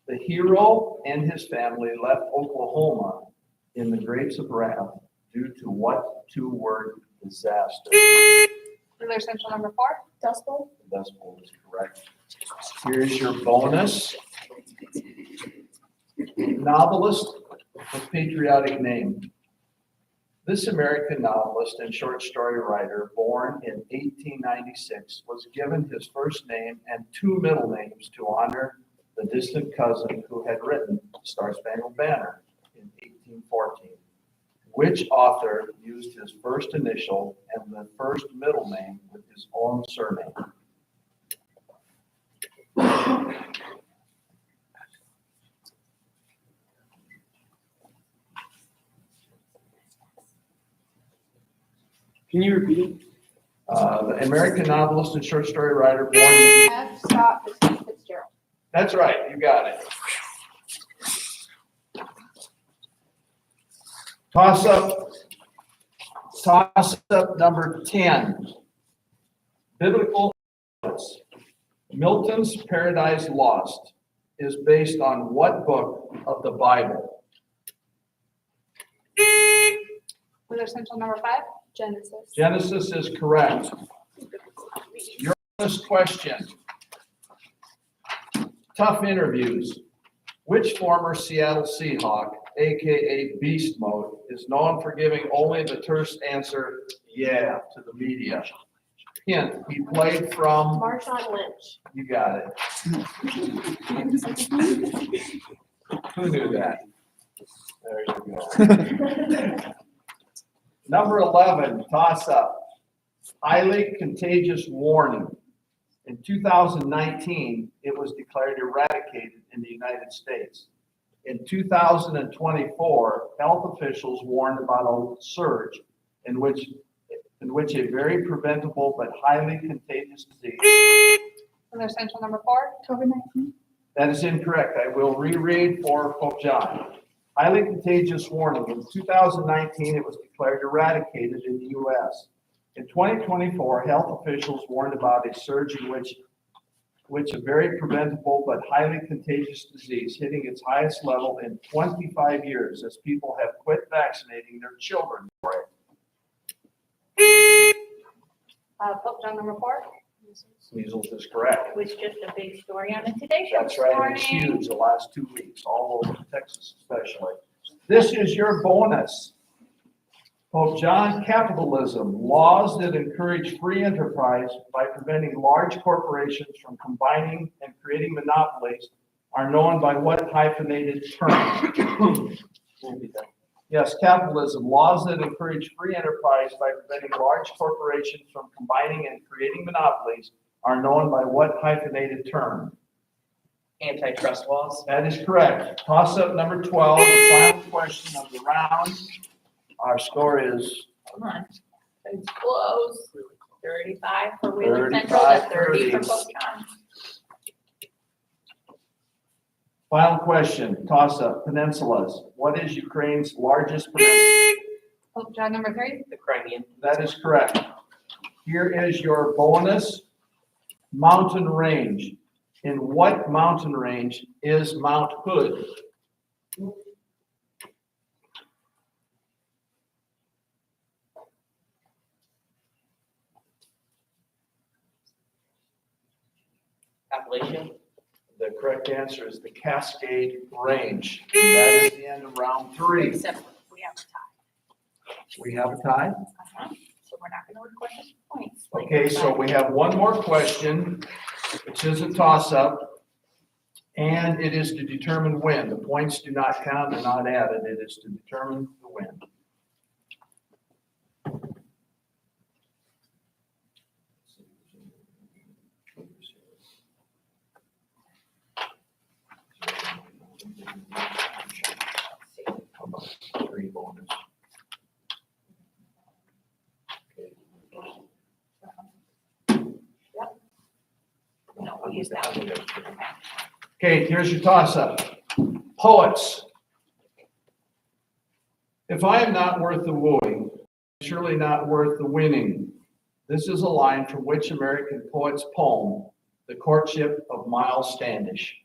The hero and his family left Oklahoma in the Grapes of Wrath due to what 2-word disaster? Wheeler Central number 4. Dust Bowl. The decimal is correct. Here's your bonus. Novelist with patriotic name. This American novelist and short story writer, born in 1896, was given his first name and 2 middle names to honor the distant cousin who had written Star Spangled Banner in 1814. Which author used his first initial and the first middle name with his own surname? Can you repeat it? The American novelist and short story writer born in... F. Scott Fitzgerald. That's right, you got it. Toss up number 10. Biblical evidence. Milton's Paradise Lost is based on what book of the Bible? Wheeler Central number 5. Genesis. Genesis is correct. Your first question. Tough interviews. Which former Seattle Seahawk, aka Beast Mode, is known for giving only the terse answer, yeah, to the media? Hint, he played from, Marshawn Lynch. you got it. Who knew that? There you go. Number 11, toss up. Highly contagious warning. In 2019, it was declared eradicated in the United States. In 2024, health officials warned about a surge in in which a very preventable but highly contagious disease. Wheeler Central number 4. COVID-19. That is incorrect. I will reread for Pope John. Highly contagious warning. In 2019, it was declared eradicated in the U.S. In 2024, health officials warned about a surge in which a very preventable but highly contagious disease hitting its highest level in 25 years as people have quit vaccinating their children for it. Pope John number 4. Measles is correct. It was just a big story on the Today Show That's this right, morning. it's huge the last 2 weeks, all over Texas especially. This is your bonus. Pope John, capitalism, laws that encourage free enterprise by preventing large corporations from combining and creating monopolies are known by what hyphenated term? Yes, capitalism, laws that encourage free enterprise by preventing large corporations from combining and creating monopolies are known by what hyphenated term? Antitrust laws. That is correct. Toss-up number 12, the final question of the round. Our score is Come on. It's close. 35 for Wheeler Central, 35, 30 for 30. Pope John. final question, toss-up, peninsulas. What is Ukraine's largest peninsula? Pope John number 3. The Crimean. That is correct. Here is your bonus mountain range. In what mountain range is Mount Hood? Appalachian. The correct answer is the Cascade Range. And that is the end of round 3. Except we have a tie. We have a tie. So we're not gonna record the points. Okay, so we have one more question, which is a toss-up, and it is to determine win. The points do not count, they're not added. It is to determine the win. How about 3 bonus? No, we'll use that one. Okay, here's your toss-up. Poets. If I am not worth the wooing, surely not worth the winning. This is a line from which American poet's poem, The Courtship of Miles Standish?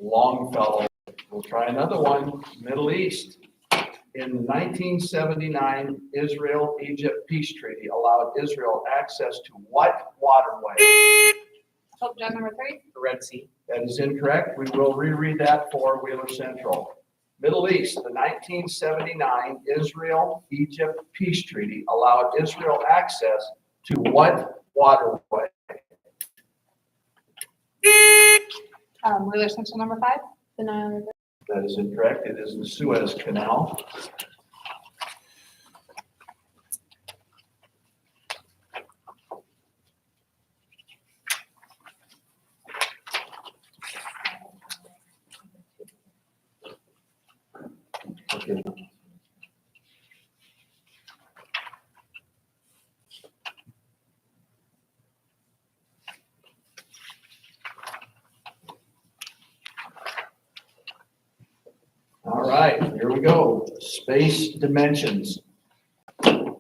Longfellow. We'll try another one. Middle East. In 1979, Israel-Egypt peace treaty allowed Israel access to what waterway? Pope John number 3. The Red Sea. That is incorrect. We will reread that for Wheeler Central. Middle East, the 1979 Israel-Egypt peace treaty allowed Israel access to what waterway? Wheeler Central number 5. The Nile River. That is incorrect. It is the Suez Canal. Okay. All right, here we go. Space dimensions.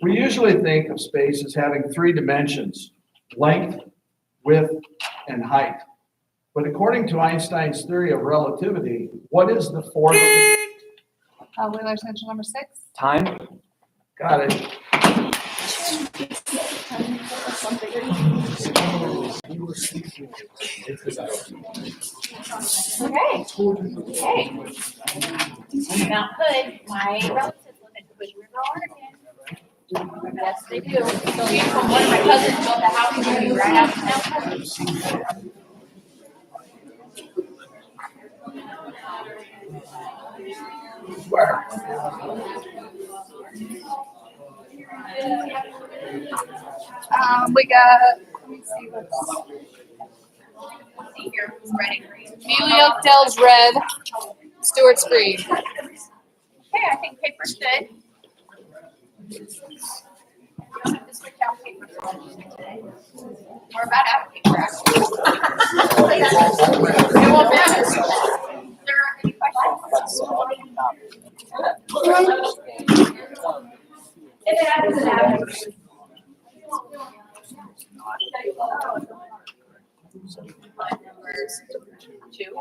We usually think of space as having 3 dimensions: length, width, and height. But according to Einstein's theory of relativity, what is the 4th? Wheeler Central number 6. Time. Got it. Okay. Okay. Mount Hood, my relatives live in Hood River, Oregon. Yes, they do. So me and one of my cousins built a house right out of Mount Hood. We got, let me see what's. Let's see here, who's ready? Amelia Oakdale's red, Stewart's green. Okay, I think paper's good. You don't have to switch out paper today. We're about out of paper, actually. It won't matter. There aren't any questions. If it happens, it happens. Two.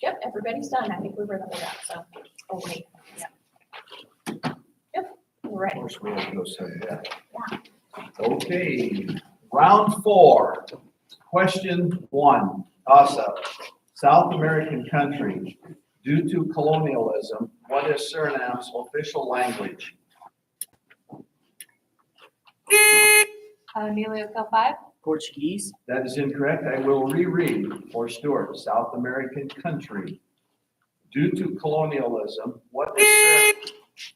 Yep, everybody's done. I think we were the way up, so. Oh, wait, yep. Yep, we're ready. Of course, we have to go set that. Okay, round 4. Question 1, toss-up. South American country. Due to colonialism, what is Suriname's official language? Amelia Oakdale 5. Portuguese. That is incorrect. I will reread for Stuart. South American country. Due to colonialism, what is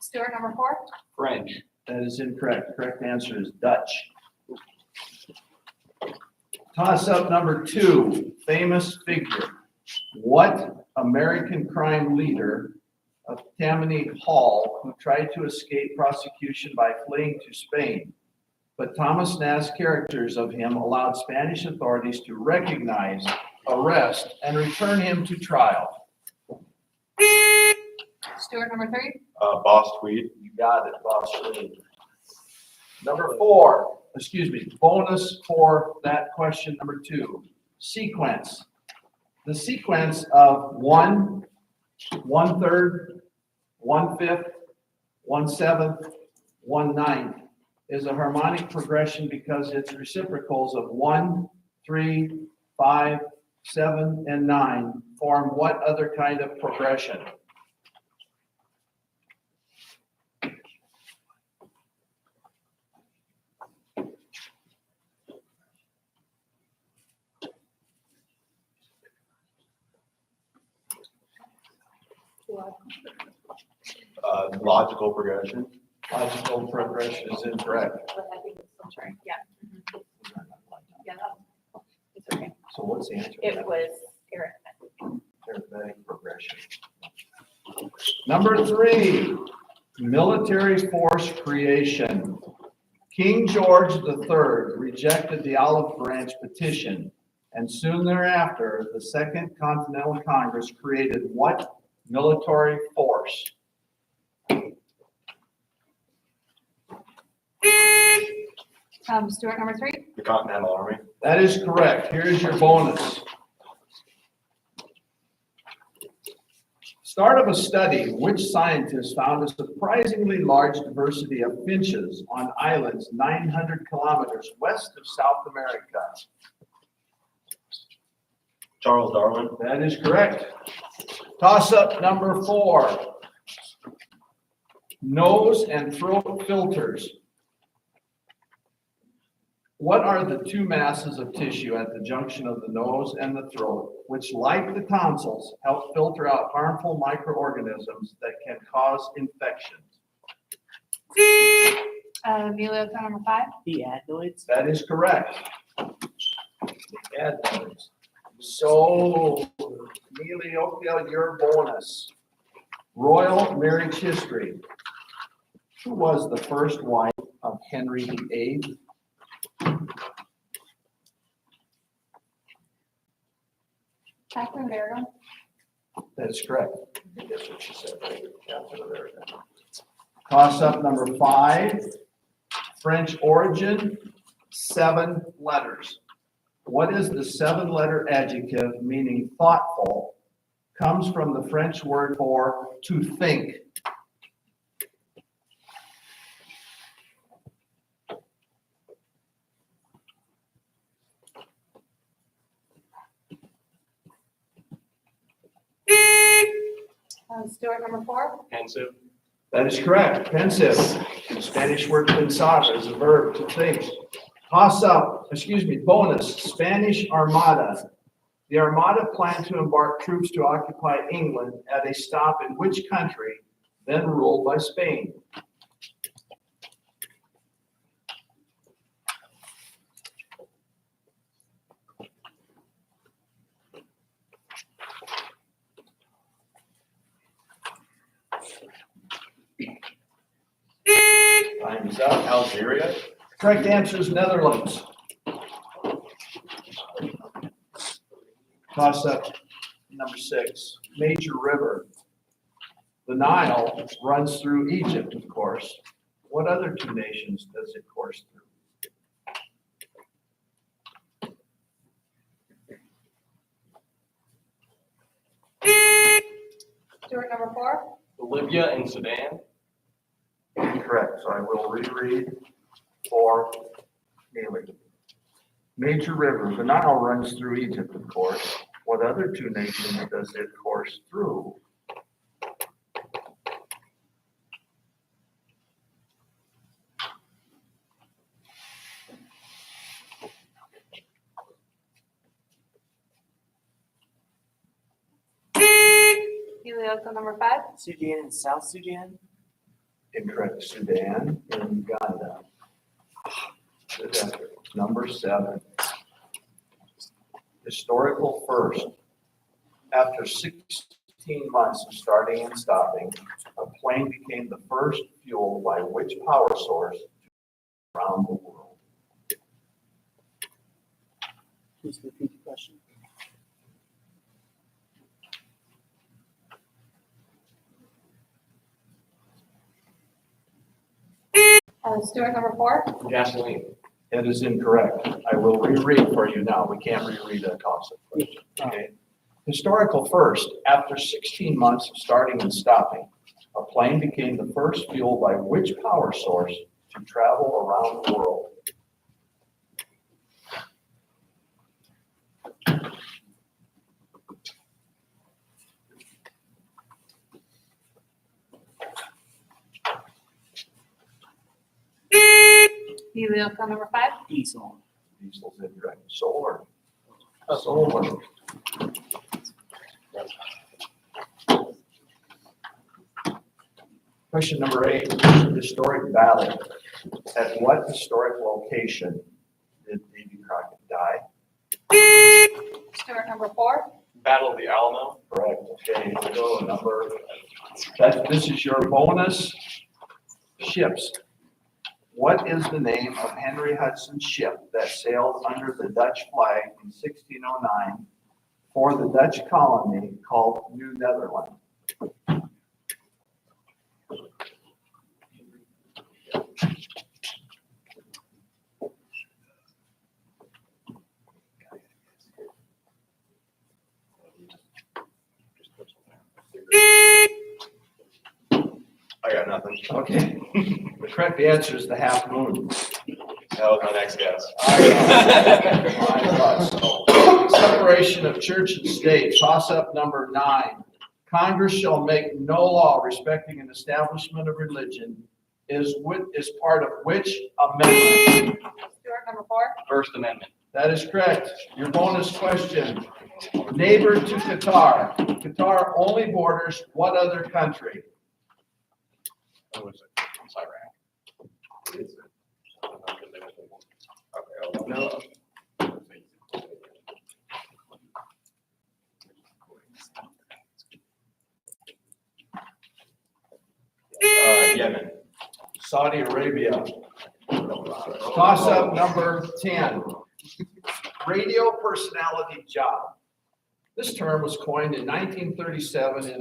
Stewart number 4. French? That is incorrect. Correct answer is Dutch. Toss-up number 2, famous figure. What American crime leader of Tammany Hall, who tried to escape prosecution by fleeing to Spain, but Thomas Nass characters of him allowed Spanish authorities to recognize, arrest, and return him to trial? Stewart number 3. Boss Tweed. You got it, Boss Lee. Number 4, bonus for that question number 2. Sequence. The sequence of 1, 1/3, 1/5, 1/7, 1/9 is a harmonic progression because its reciprocals of 1, 3, 5, 7, and 9 form what other kind of progression? Logical progression. Logical progression is incorrect. I'm sorry, yeah. Yeah, it's okay. So what's the answer? It was Eric. Arithmetic progression. Number 3, military force creation. King George III rejected the Olive Branch petition, and soon thereafter, the Second Continental Congress created what military force? Stewart number 3. The Continental Army. That is correct. Here's your bonus. Start of a study, which scientists found a surprisingly large diversity of finches on islands 900 kilometers west of South America. Charles Darwin. That is correct. Toss-up number 4. Nose and throat filters. What are the 2 masses of tissue at the junction of the nose and the throat, which, like the tonsils, help filter out harmful microorganisms that can cause infections? Amelia Oakdale number 5. The adenoids. That is correct. Adenoids. So, Amelia Oakdale, your bonus. Royal marriage history. Who was the first wife of Henry VIII? Catherine Barron. That is correct. That's what she said, right? Catherine of Aragon. Toss-up number 5. French origin, 7 letters. What is the 7-letter adjective meaning thoughtful? Comes from the French word for to think. Stuart, number 4. Pensive. That is correct. Pensive. The Spanish word pensar is a verb to think. Bonus, Spanish Armada. The Armada planned to embark troops to occupy England at a stop in which country, then ruled by Spain? Time's up. Algeria. Correct answer is Netherlands. Toss up number 6, major river. The Nile runs through Egypt, of course. What other 2 nations does it course through? Stuart, number 4. Libya and Sudan. Correct, so I will reread for Haley. Major river, the Nile runs through Egypt, of course. What other 2 nations does it course through? Helioka, number 5. Sudan and South Sudan? Incorrect, Sudan and Uganda. Good effort. Number 7. Historical first. After 16 months of starting and stopping, a plane became the first fuel by which power source around the world? Please repeat the question. Stuart, number 4. Gasoline. That is incorrect. I will reread for you now. We can't reread a toss-up question. Okay. Historical first. After 16 months of starting and stopping, a plane became the first fuel by which power source to travel around the world? Helioka, number 5. Diesel. Diesel's incorrect. Solar. Solar. Question number 8, historic battle. At what historic location did Davy Crockett die? Stuart, number 4. Battle of the Alamo. Correct. Okay, we'll go to number. This is your bonus ships. What is the name of Henry Hudson's ship that sailed under the Dutch flag in 1609 for the Dutch colony called New Netherland? I got nothing. Okay, the correct answer is the Half Moon. That was my next guess. Separation of church and state, toss-up number 9. Congress shall make no law respecting an establishment of religion is part of which amendment? Stuart, number 4. First Amendment. That is correct. Your bonus question. Neighbor to Qatar. Qatar only borders what other country? What was it? It's Iraq. Is it? I don't know, 'cause they went to war. Okay, hold on. Yemen. Saudi Arabia. Toss-up number 10. Radio personality job. This term was coined in 1937 in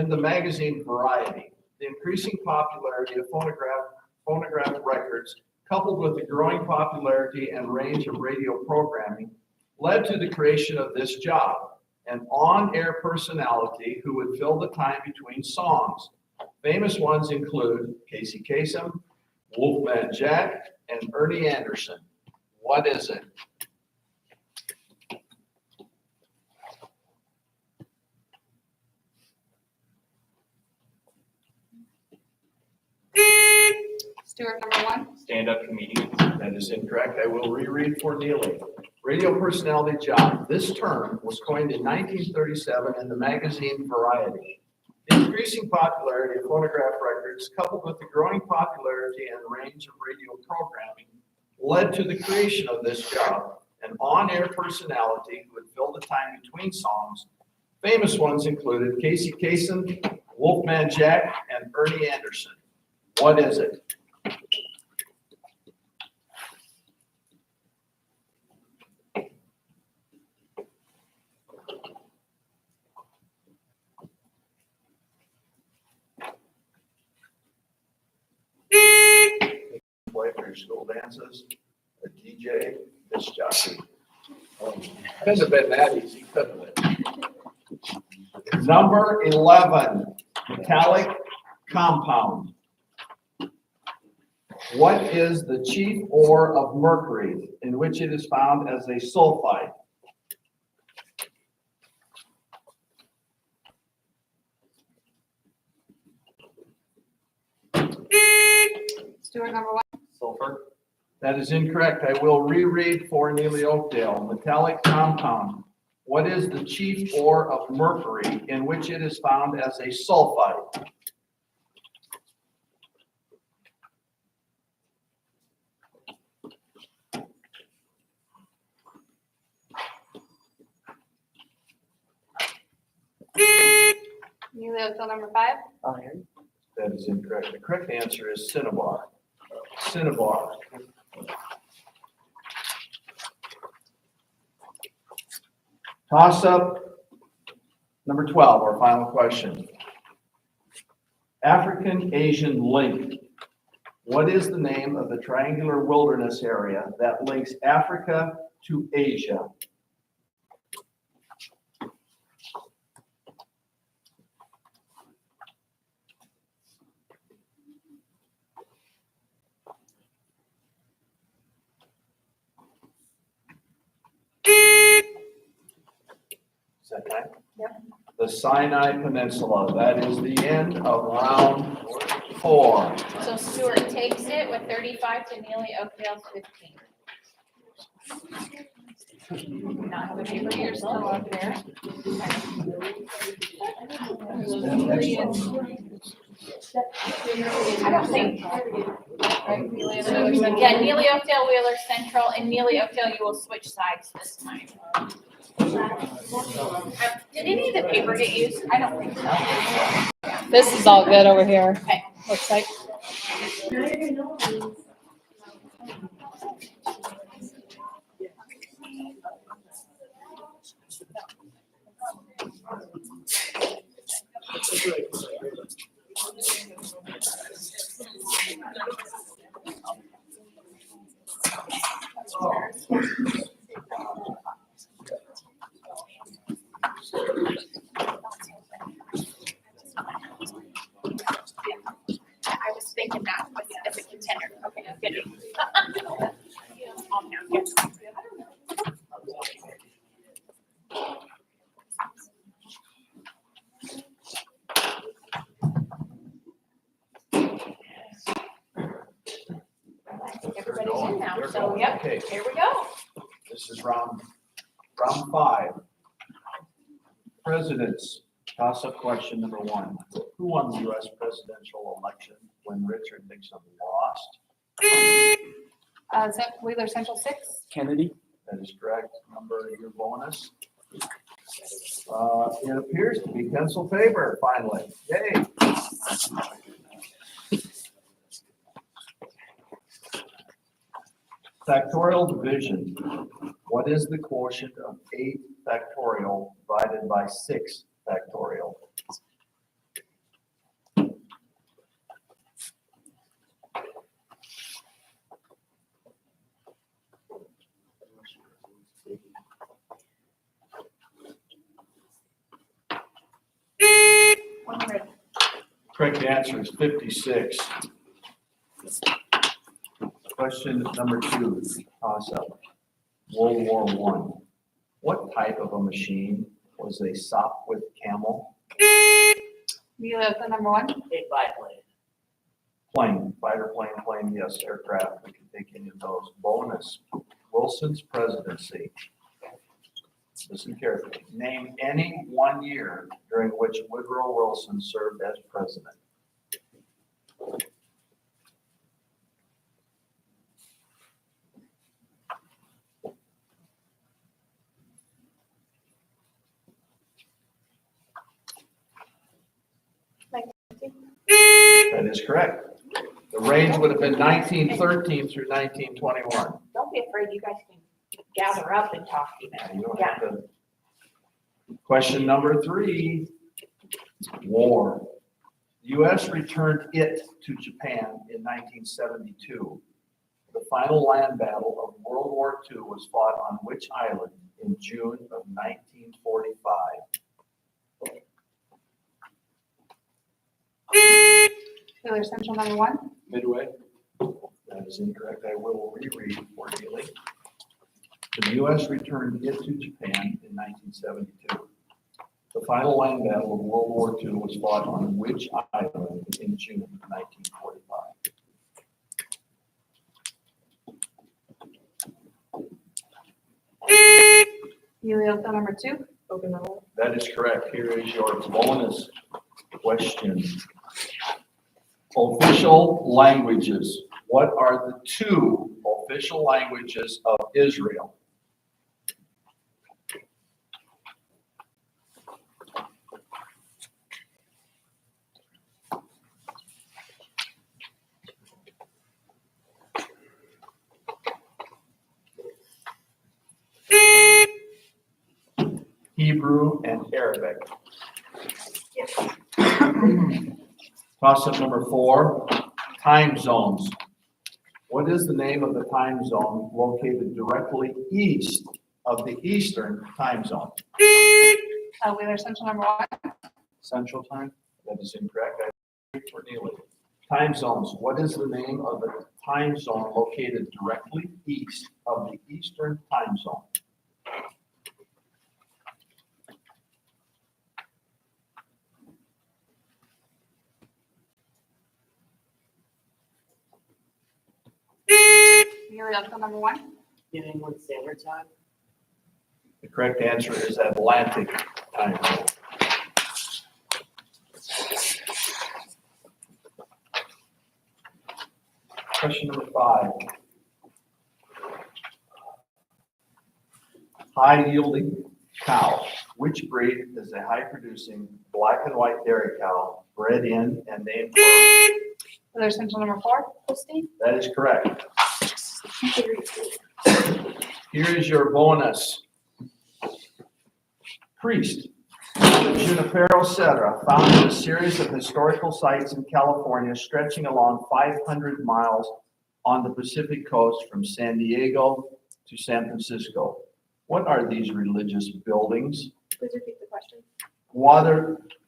the magazine Variety. The increasing popularity of phonograph records, coupled with the growing popularity and range of radio programming, led to the creation of this job, an on-air personality who would fill the time between songs. Famous ones include Casey Kasem, Wolfman Jack, and Ernie Anderson. What is it? Stewart, number 1. Stand-up comedians. That is incorrect. I will reread for Neely. Radio personality job. This term was coined in 1937 in the magazine Variety. The increasing popularity of phonograph records, coupled with the growing popularity and range of radio programming, led to the creation of this job. An on-air personality who would fill the time between songs. Famous ones included Casey Kasem, Wolfman Jack, and Ernie Anderson. What is it? Play for your school dances, a DJ, disc jockey. Couldn't have been that easy, couldn't it? Number 11, metallic compound. What is the chief ore of mercury in which it is found as a sulfide? Stewart, number 1. Sulfur. That is incorrect. I will reread for Neely Oakdale. Metallic compound. What is the chief ore of mercury in which it is found as a sulfide? Neely Oakdale, number 5. Iron. That is incorrect. The correct answer is cinnabar. Cinnabar. Toss up number 12, our final question. African Asian link. What is the name of the triangular wilderness area that links Africa to Asia? Is that time? Yep. The Sinai Peninsula. That is the end of round 4. So Stewart takes it with 35 to Neely Oakdale's 15. Not have a paper here, still up there. I don't think. Yeah, Neely Oakdale, Wheeler Central, and Neely Oakdale, you will switch sides this time. Did any of the paper get used? I don't think so. This is all good over here, Okay. looks like. I was thinking that was as a contender. Okay, I'm kidding. Everybody's in now, so yep, Okay, here we go. this is round 5. Presidents, toss-up question number 1. Who won the U.S. presidential election when Richard Nixon lost? Wheeler Central 6. Kennedy. That is correct. Number, your bonus. It appears to be pencil paper, finally. Yay. Factorial division. What is the quotient of 8 factorial divided by 6 factorial? Correct answer is 56. Question number 2, toss up. World War I. What type of a machine was a Sopwith camel? Neely Oakdale, number 1. A biplane. Plane, fighter plane, yes, aircraft, we can take any of those. Bonus, Wilson's presidency. Listen carefully. Name any 1 year during which Woodrow Wilson served as president. That is correct. The range would have been 1913 through 1921. Don't be afraid, you guys can gather up and talk, you know. You don't have to. Question number 3, war. The U.S. returned it to Japan in 1972. The final land battle of World War II was fought on which island in June of 1945? Wheeler Central number 1. Midway? That is incorrect. I will reread for Neely. The U.S. returned it to Japan in 1972. The final land battle of World War II was fought on which island in June of 1945? Helioka number 2. That is correct. Here is your bonus question. Official languages. What are the 2 official languages of Israel? Hebrew and Arabic. Toss-up number 4, time zones. What is the name of the time zone located directly east of the Eastern time zone? Wheeler Central number 1. Central time? That is incorrect. I for Neely. Time zones. What is the name of the time zone located directly east of the Eastern time zone? Helioka number 1. Give anyone standard time? The correct answer is Atlantic time zone. Question number 5. High yielding cow. Which breed is a high producing black and white dairy cow bred in and named for? Wheeler Central number 4. Christine. That is correct. Here is your bonus. Priest. Junipero Cedra founded a series of historical sites in California stretching along 500 miles on the Pacific coast from San Diego to San Francisco. What are these religious buildings? Please repeat the question.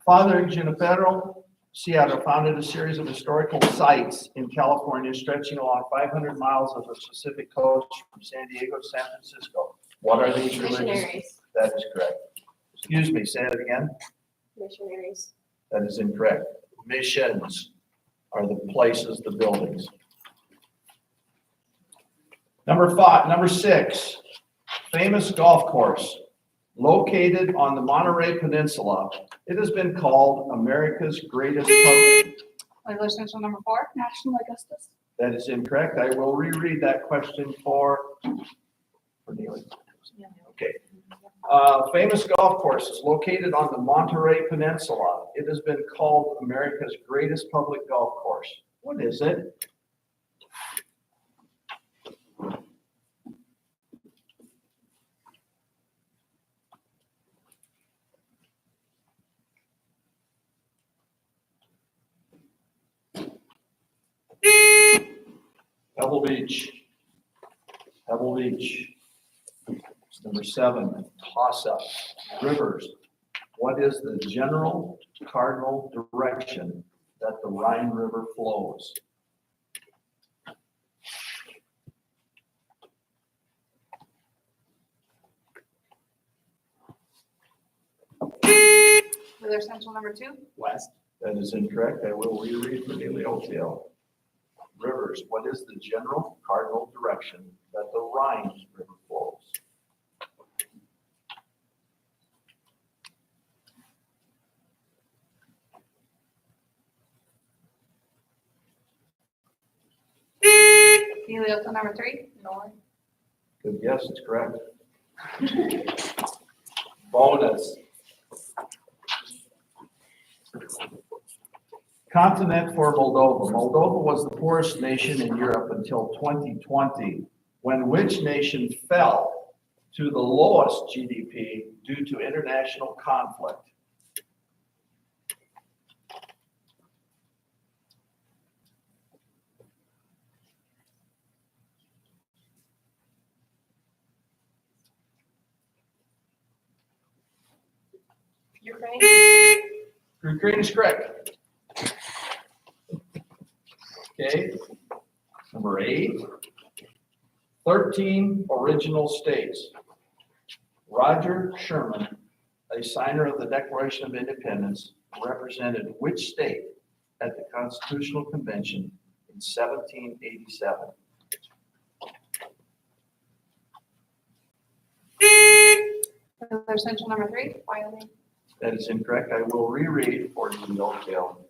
Father Junipero Cedra founded a series of historical sites in California stretching along 500 miles of the Pacific coast from San Diego to San Francisco. What are these religious? Missionaries. That is correct. Excuse me, say it again. Missionaries. That is incorrect. Missions are the places, the buildings. Number 6, famous golf course located on the Monterey Peninsula. It has been called America's greatest public. Wheeler Central number 4. National Augustus. That is incorrect. I will reread that question for Neely. Okay. Famous golf course is located on the Monterey Peninsula. It has been called America's greatest public golf course. What is it? Pebble Beach. Pebble Beach. Number 7, toss-up. Rivers. What is the general cardinal direction that the Rhine River flows? Wheeler Central number 2. West. That is incorrect. I will reread for Neely Oakdale. First, what is the general cardinal direction that the Rhine River flows? Helioka number 3, north. Good guess, it's correct. Bonus. Continent for Moldova. Moldova was the poorest nation in Europe until 2020, when which nation fell to the lowest GDP due to international conflict? Ukraine? Ukraine is correct. Okay, number 8. 13 original states. Roger Sherman, a signer of the Declaration of Independence, represented which state at the Constitutional Convention in 1787? Wheeler Central number 3, Wyoming. That is incorrect. I will reread for you, no jail.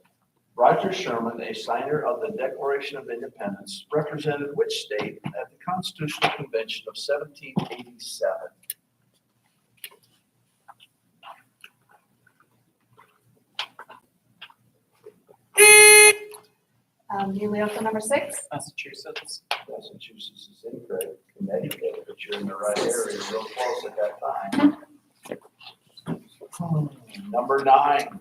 Roger Sherman, a signer of the Declaration of Independence, represented which state at the Constitutional Convention of 1787? Helioka number 6, Massachusetts. Massachusetts is incorrect. Connecticut, but you're in the right area, real close at that time. Number 9.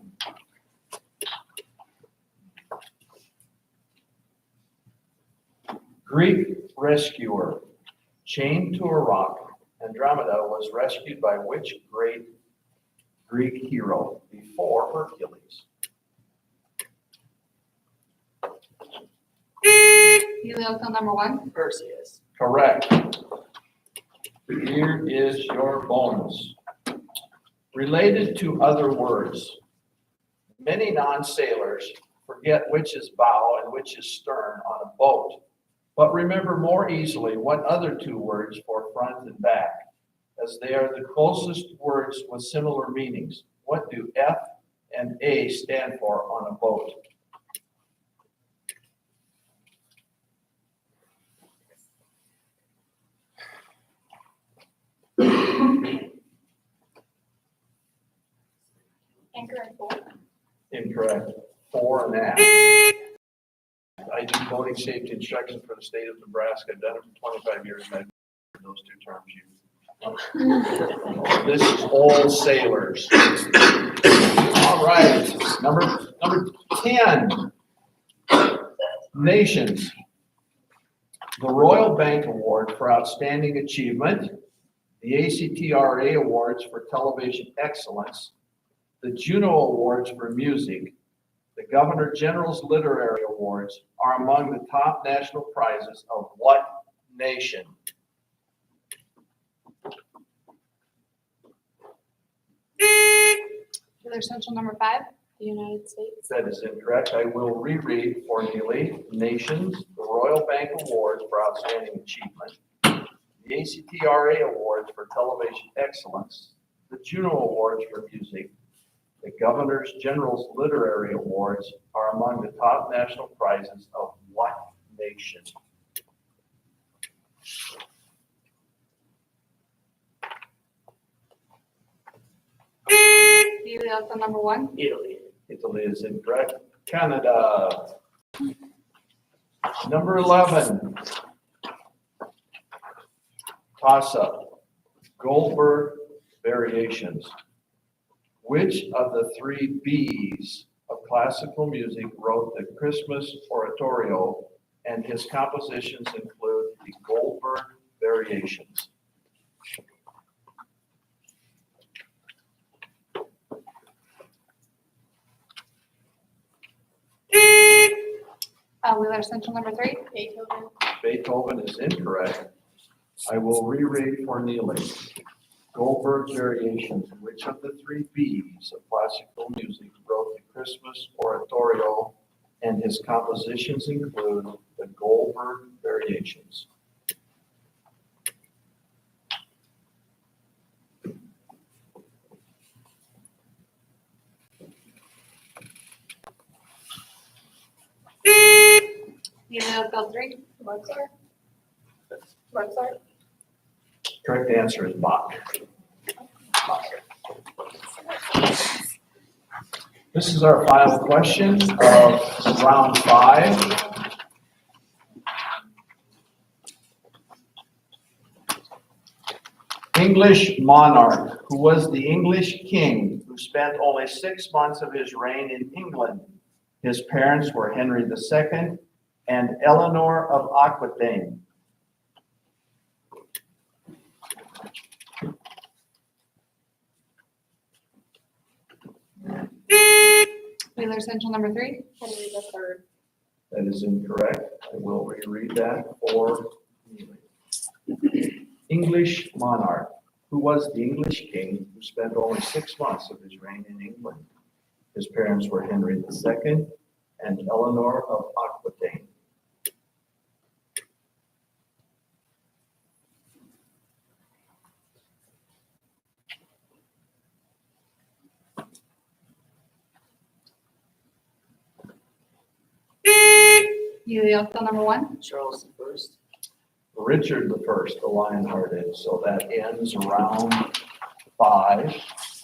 Greek rescuer. Chained to a rock, Andromeda was rescued by which great Greek hero before Hercules? Helioka number 1, Perseus. Correct. Here is your bonus. Related to other words, many non-sailors forget which is bow and which is stern on a boat, but remember more easily what other 2 words for front and back, as they are the closest words with similar meanings. What do F and A stand for on a boat? Anchor and bolt. Incorrect. Fore and aft. I do boating safety instruction for the state of Nebraska. I've done it for 25 years. And I've heard those 2 terms used. This is all sailors. All right. Number 10. Nations. The Royal Bank Award for Outstanding Achievement, the ACTRA Awards for Television Excellence, the Juno Awards for Music, the Governor General's Literary Awards are among the top national prizes of what nation? Wheeler Central number 5, The United States. That is incorrect. I will reread for Neely. Nations, the Royal Bank Awards for Outstanding Achievement, the ACTRA Awards for Television Excellence, the Juno Awards for Music, the Governor General's Literary Awards are among the top national prizes of what nation? Helioka number 1, Italy. Italy is incorrect. Canada. Number 11. Toss-up. Goldberg variations. Which of the 3 B's of classical music wrote the Christmas Oratorio, and his compositions include the Goldberg variations? Wheeler Central number 3, Beethoven. Beethoven is incorrect. I will reread for Neely. Goldberg variations. Which of the 3 B's of classical music wrote the Christmas Oratorio, and his compositions include the Goldberg variations. Field 3. Mozart? Mozart? Correct answer is Bach. This is our final question of round 5. English monarch, who was the English king who spent only 6 months of his reign in England. His parents were Henry II and Eleanor of Aquitaine. Wheeler Central number 3. Henry the Third. That is incorrect. I will reread that for English monarch, who was the English king who spent only 6 months of his reign in England. His parents were Henry II and Eleanor of Aquitaine. Field number 1. Charles the First. Richard I, the Lionhearted. So that ends round 5.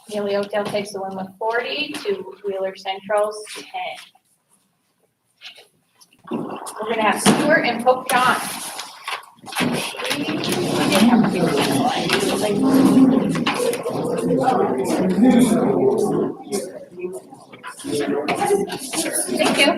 Neely Oakdale takes the win with 40 to Wheeler Central's 10. We're gonna have Stuart and Pope John. Thank you.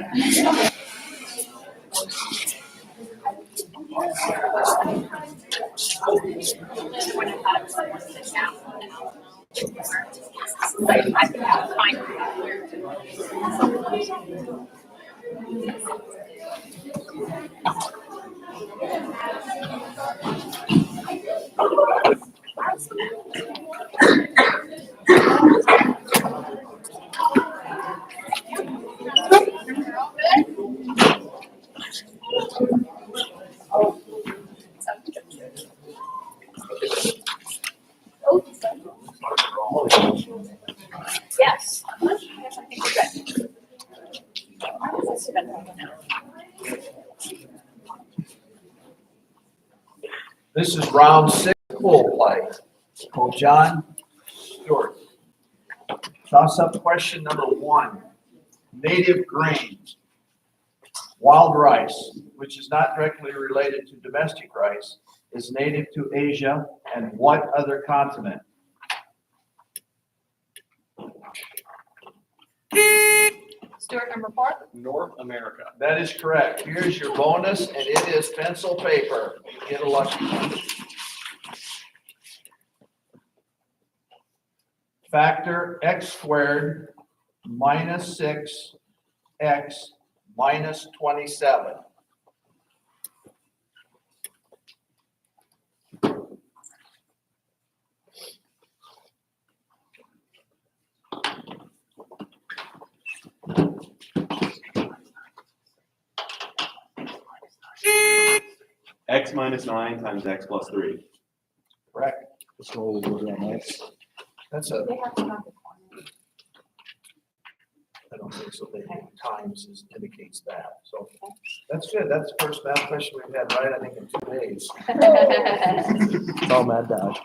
Yes. Yes, I think we're good. This is round 6 pool play. Coach John Stewart. Toss up question number 1. Native grains. Wild rice, which is not directly related to domestic rice, is native to Asia and what other continent? Stuart number 4. North America. That is correct. Here's your bonus, and it is pencil paper. You get a lucky one. Factor x squared minus 6x minus 27. X minus 9 times x plus 3. Correct. So we'll do that next. That's a, They have to have the I don't think so. They times indicates that. So that's good. That's the first math question we've had right, I think, in 2 days. corner. Oh, mad dash.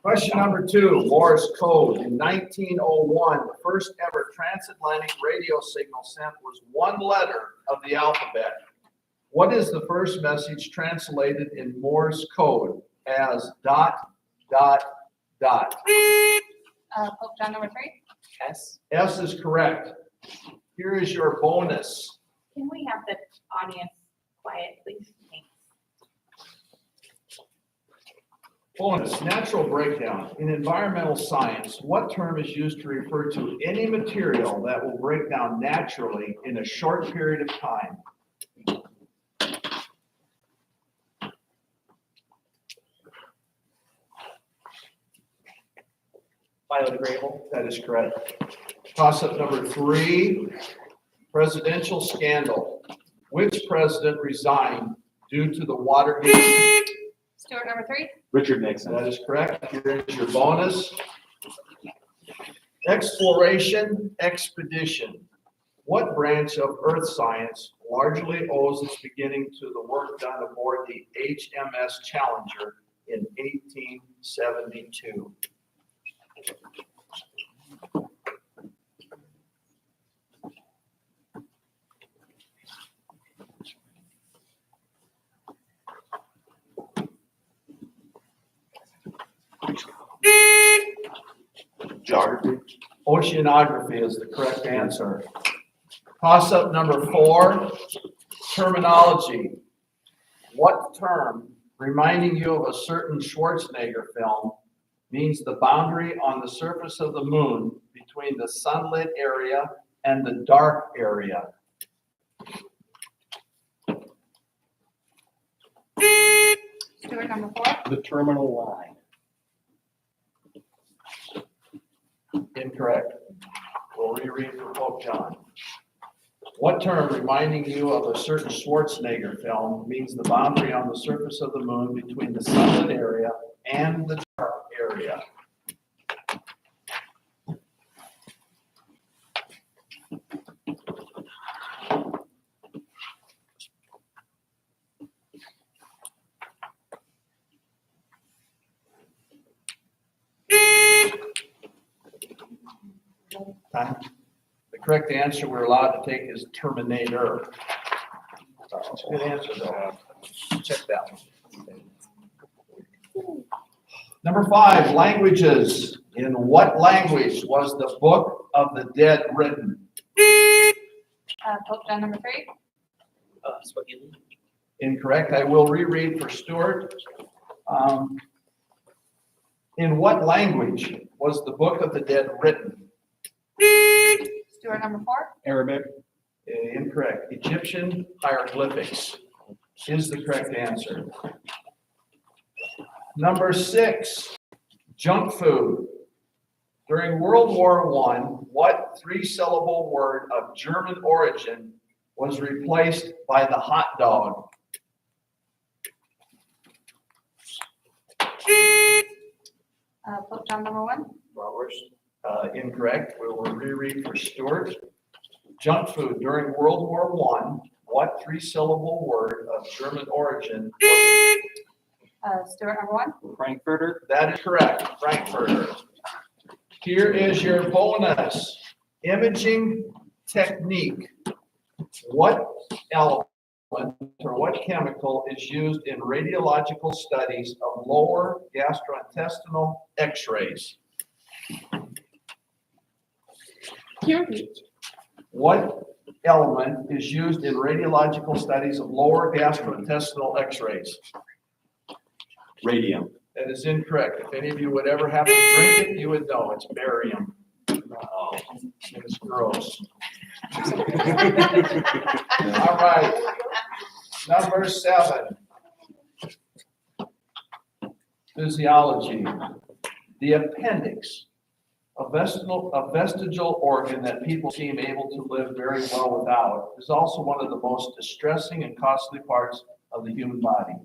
Question number 2, Morse code. In 1901, the first ever transatlantic radio signal sent was one letter of the alphabet. What is the first message translated in Morse code as ... Pope John number 3. S. S is correct. Here is your bonus. Can we have the audience quiet, please? Thanks. Bonus, natural breakdown. In environmental science, what term is used to refer to any material that will break down naturally in a short period of time? Biodegradable. That is correct. Toss-up number 3, presidential scandal. Which president resigned due to the Watergate? Stewart number 3. Richard Nixon. That is correct. Here is your bonus. Exploration expedition. What branch of earth science largely owes its beginning to the work done aboard the HMS Challenger in 1872? Geography. Oceanography is the correct answer. Toss-up number 4, terminology. What term, reminding you of a certain Schwarzenegger film, means the boundary on the surface of the moon between the sunlit area and the dark area? Stewart number 4. The terminal line. Incorrect. We'll reread for Pope John. What term, reminding you of a certain Schwarzenegger film, means the boundary on the surface of the moon between the sunlit area and the dark area? Time. The correct answer we're allowed to take is Terminator. Good answer though. Check that one. Number 5, languages. In what language was the Book of the Dead written? Pope John number 3. Swahili. Incorrect. I will reread for Stuart. In what language was the Book of the Dead written? Stewart number 4. Arabic. Incorrect. Egyptian hieroglyphics is the correct answer. Number 6, junk food. During World War I, what 3-syllable word of German origin was replaced by the hot dog? Pope John number 1. Roberts. Incorrect. We will reread for Stuart. Junk food. During World War I, what 3-syllable word of German origin was? Stewart number 1. Frankfurter. That is correct. Frankfurter. Here is your bonus. Imaging technique. What element or what chemical is used in radiological studies of lower gastrointestinal x-rays? What element is used in radiological studies of lower gastrointestinal x-rays? Radium. That is incorrect. If any of you would ever have to drink it, you would know it's barium. Oh, it's gross. All right. Number 7. Physiology. The appendix, a vestigial organ that people seem able to live very well without, is also one of the most distressing and costly parts of the human body.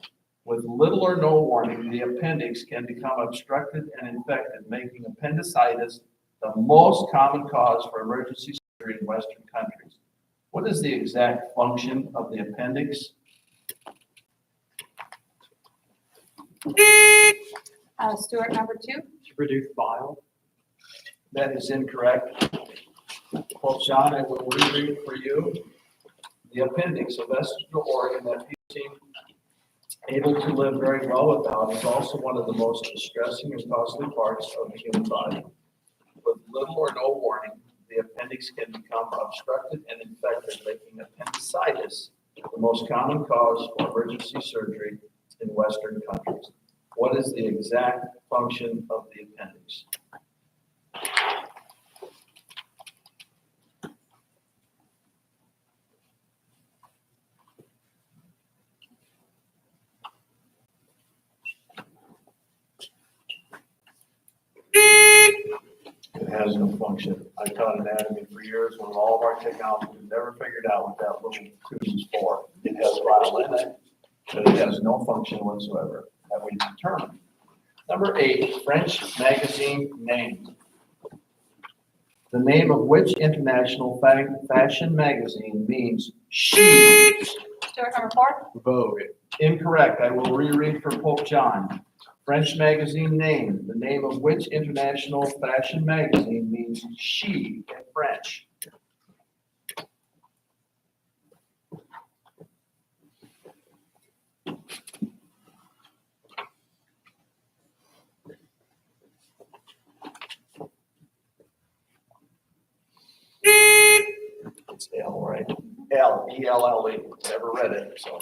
With little or no warning, the appendix can become obstructed and infected, making appendicitis the most common cause for emergency surgery in Western countries. What is the exact function of the appendix? Stewart number 2. To produce bile. That is incorrect. Well, John, I will reread for you. The appendix, a vestigial organ that people seem able to live very well without, is also one of the most distressing and costly parts of the human body. With little or no warning, the appendix can become obstructed and infected, making appendicitis the most common cause for emergency surgery in Western countries. What is the exact function of the appendix? It has no function. I taught anatomy for years with all of our technology. We've never figured out what that little tube is for. It has bile in it, but it has no function whatsoever that we determined. Number 8, French magazine name. The name of which international fashion magazine means she? Stewart, number 4. Vogue. Incorrect. I will reread for Pope John. French magazine name. The name of which international fashion magazine means she in French? It's L, right? L, E-L-L-E. Never read it, so.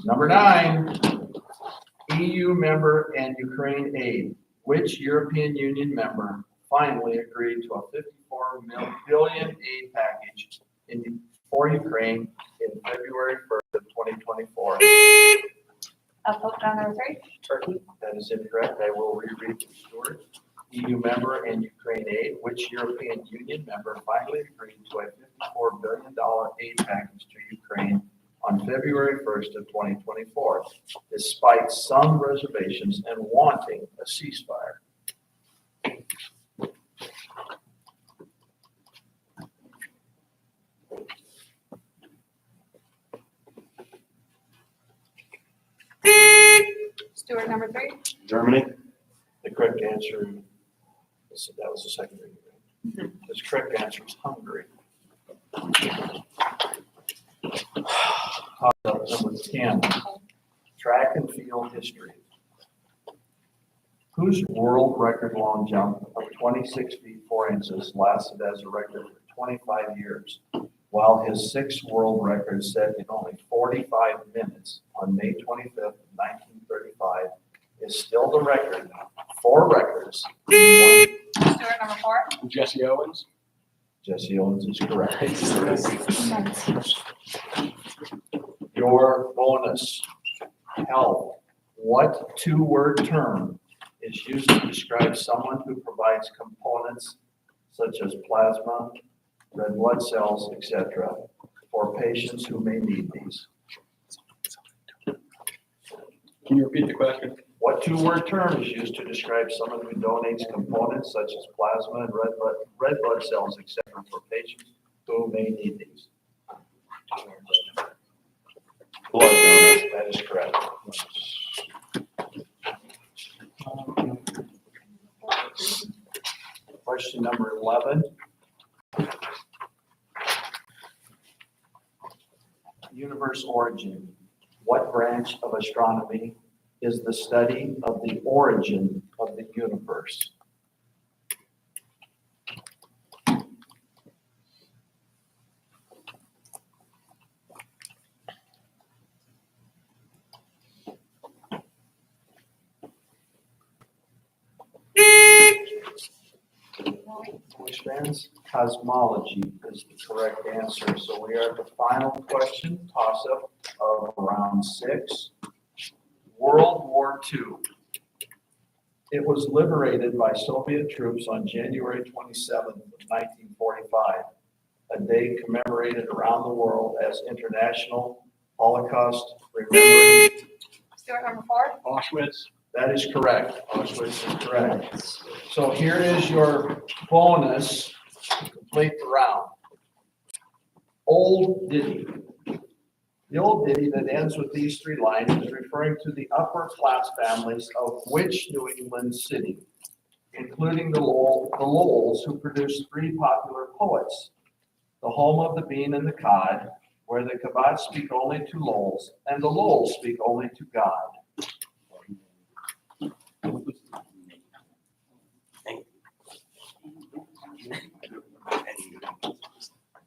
Number 9, EU member and Ukraine aid. Which European Union member finally agreed to a 54 billion aid package for Ukraine in February 1st of 2024? Pope John, number 3. Turkey. That is incorrect. I will reread the Stewart. EU member and Ukraine aid. Which European Union member finally agreed to a $54 billion aid package to Ukraine on February 1st of 2024, despite some reservations and wanting a ceasefire? Stewart, number 3. Germany. The correct answer, that was the second reading, right? The correct answer is Hungary. Number 10, track and field history. Whose world record long jump of 26 feet 4 inches lasted as a record for 25 years, while his 6th world record set in only 45 minutes on May 25th, 1935, is still the record, 4 records. Stewart, number 4. Jesse Owens. Jesse Owens is correct. Your bonus, health. What 2-word term is used to describe someone who provides components such as plasma, red blood cells, etc., for patients who may need these? Can you repeat the question? What 2-word term is used to describe someone who donates components such as plasma and red blood cells, etc., for patients who may need these? Blood donor. That is correct. Question number 11. Universe origin. What branch of astronomy is the study of the origin of the universe? Which means cosmology is the correct answer. So we are at the final question, toss-up of round 6. World War II. It was liberated by Soviet troops on January 27th of 1945, a day commemorated around the world as International Holocaust Remembrance. Stewart, number 4. Auschwitz. That is correct. Auschwitz is correct. So here is your bonus to complete the round. Old ditty. The old ditty that ends with these 3 lines is referring to the upper class families of which New England city, including the Lowells, who produced 3 popular poets, the home of the bean and the cod, where the Cabots speak only to Lowells, and the Lowells speak only to God.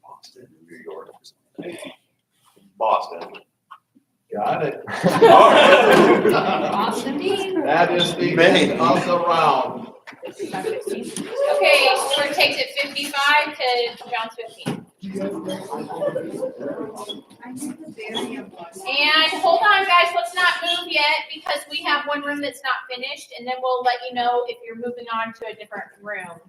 Boston, New York. Boston. Got it. Boston Bean. That is the end of the round. Okay, Stewart takes it 55 to John's 15. And hold on, guys, let's not move yet because we have one room that's not finished, and then we'll let you know if you're moving on to a different room.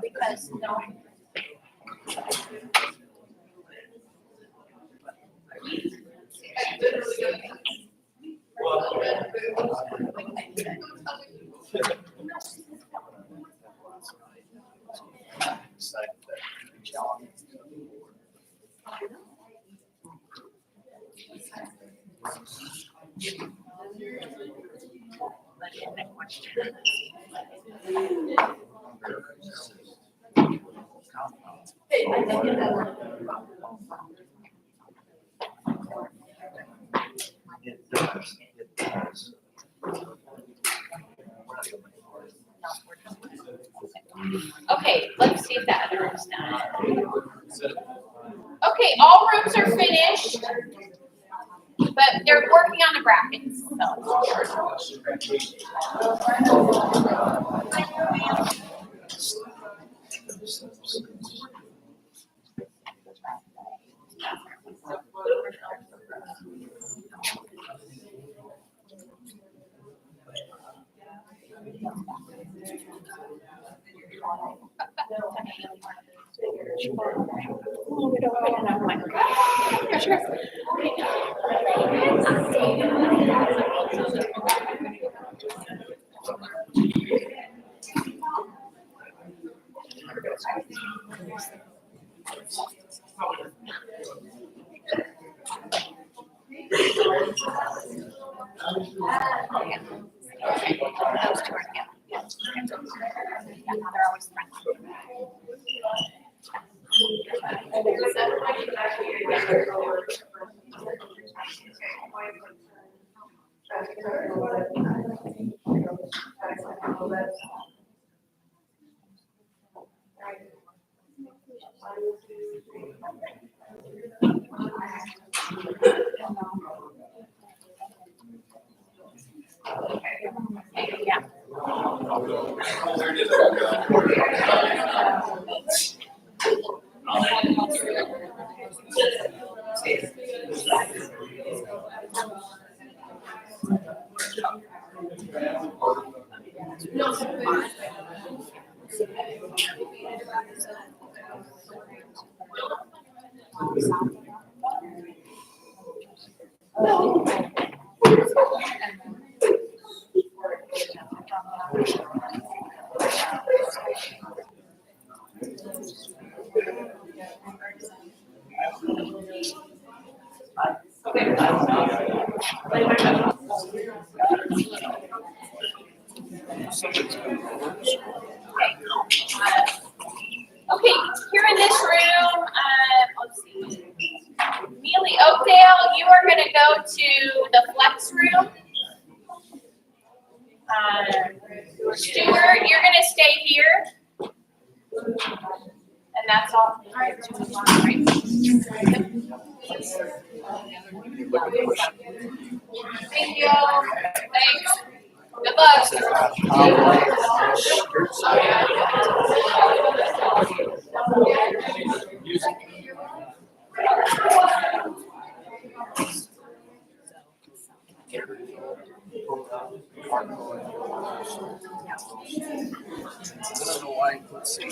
Because no. It does, it does. Okay, let's see if that other room's done. Okay, all rooms are finished, but they're working on the brackets, yeah. Okay, here in this room, let's see. Neely Oakdale, you are gonna go to the flex room. Stuart, you're gonna stay here. And that's all. Right. Thank you. Thanks. Good luck. I don't know why, let's see.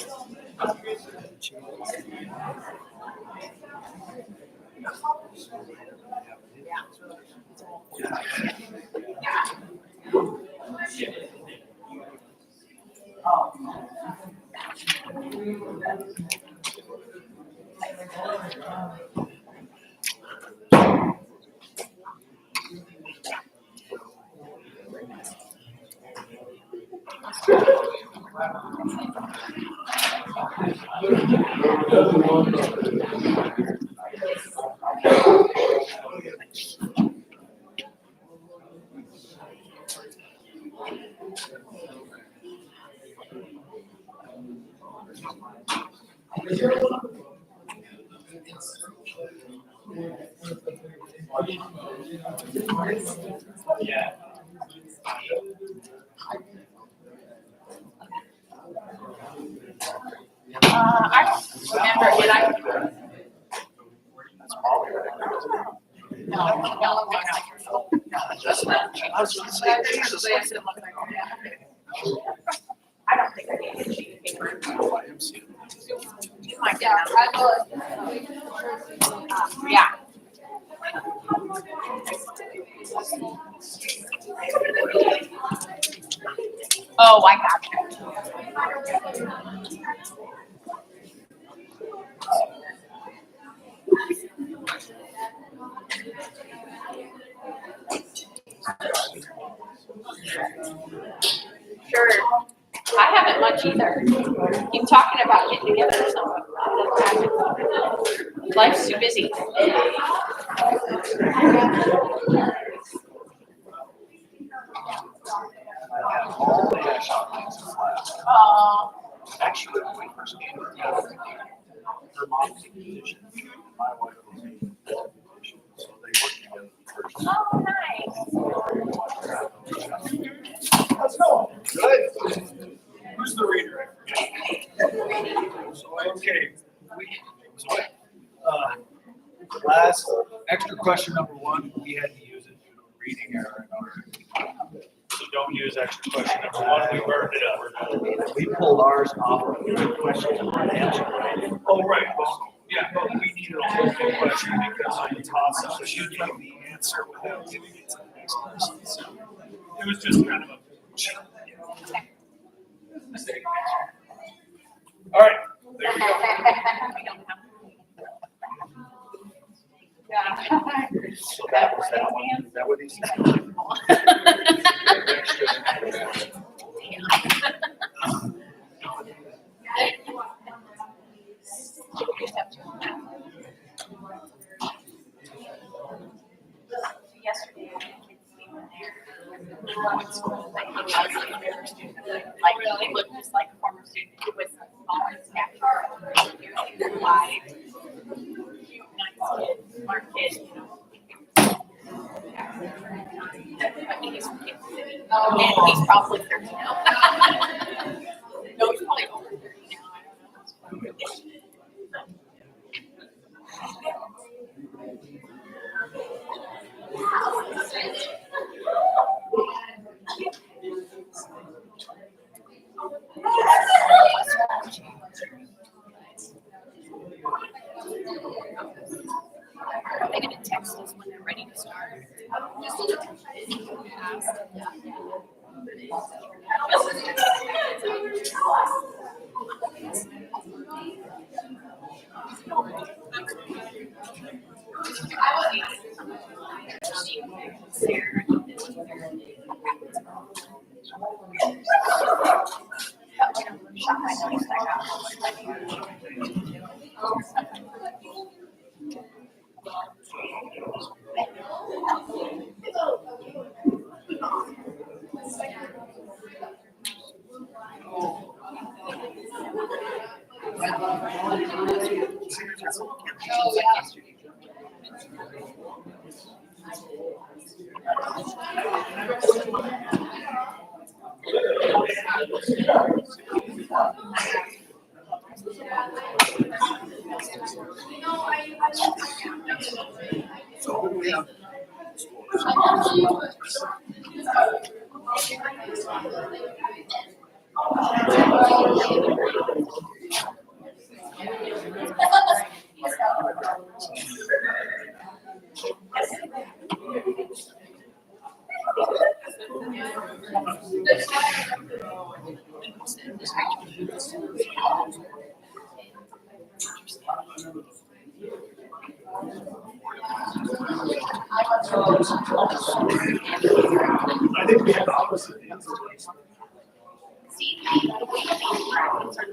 I don't remember, did I? No, no. I was gonna say, Jesus. I don't think I need a sheet of paper. You might get yeah. Oh, I got you. Sure. I haven't much either. Keep talking about getting together, so life's too busy. Oh, Actually, when we first came together, her mom was a musician, my wife was a musician, so they worked together first. oh, nice. How's it going? Good. Who's the reader? So, okay, last, extra question number one, we had to use it due to a reading error in order. So don't use extra question number one, we burned it up. We pulled ours off of the question and not answer, right? Oh, right, well, yeah, but we needed a whole new question because I tossed up, so you gave the answer without giving it to the next person, so it was just kind of a. Mistake. All right, there we go. So that was that one. Is that what he said? Yesterday, we were there. Like, they looked just like a former student with smaller stature. Wide, cute, nice kid, smart kid, you know. I think he's from Kansas City. And he's probably 30 now. No, he's probably over 30 now. I don't know. Are they gonna text us when they're ready to start? I think we had the opposite answer. See, the way these brackets are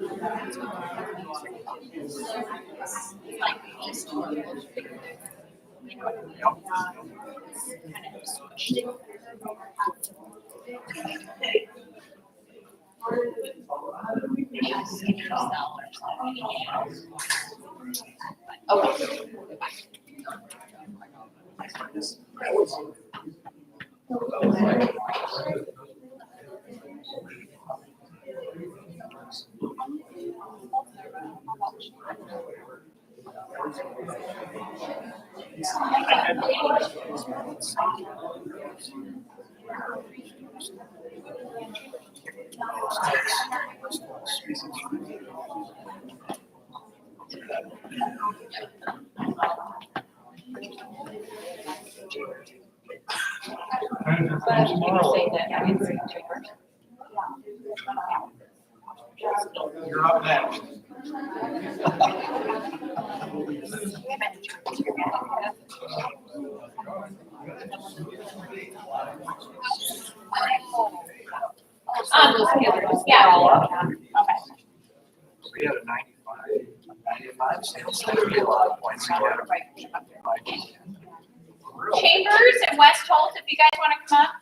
like these two are bigger. Kind of switched it. Yes, in your cell or something. Okay. But you say that means chambers. You're up next. Those pillars, yeah. Okay. We had a 95 sales, so there'd be a lot of points to get. Chambers and West Holt, if you guys want to come up.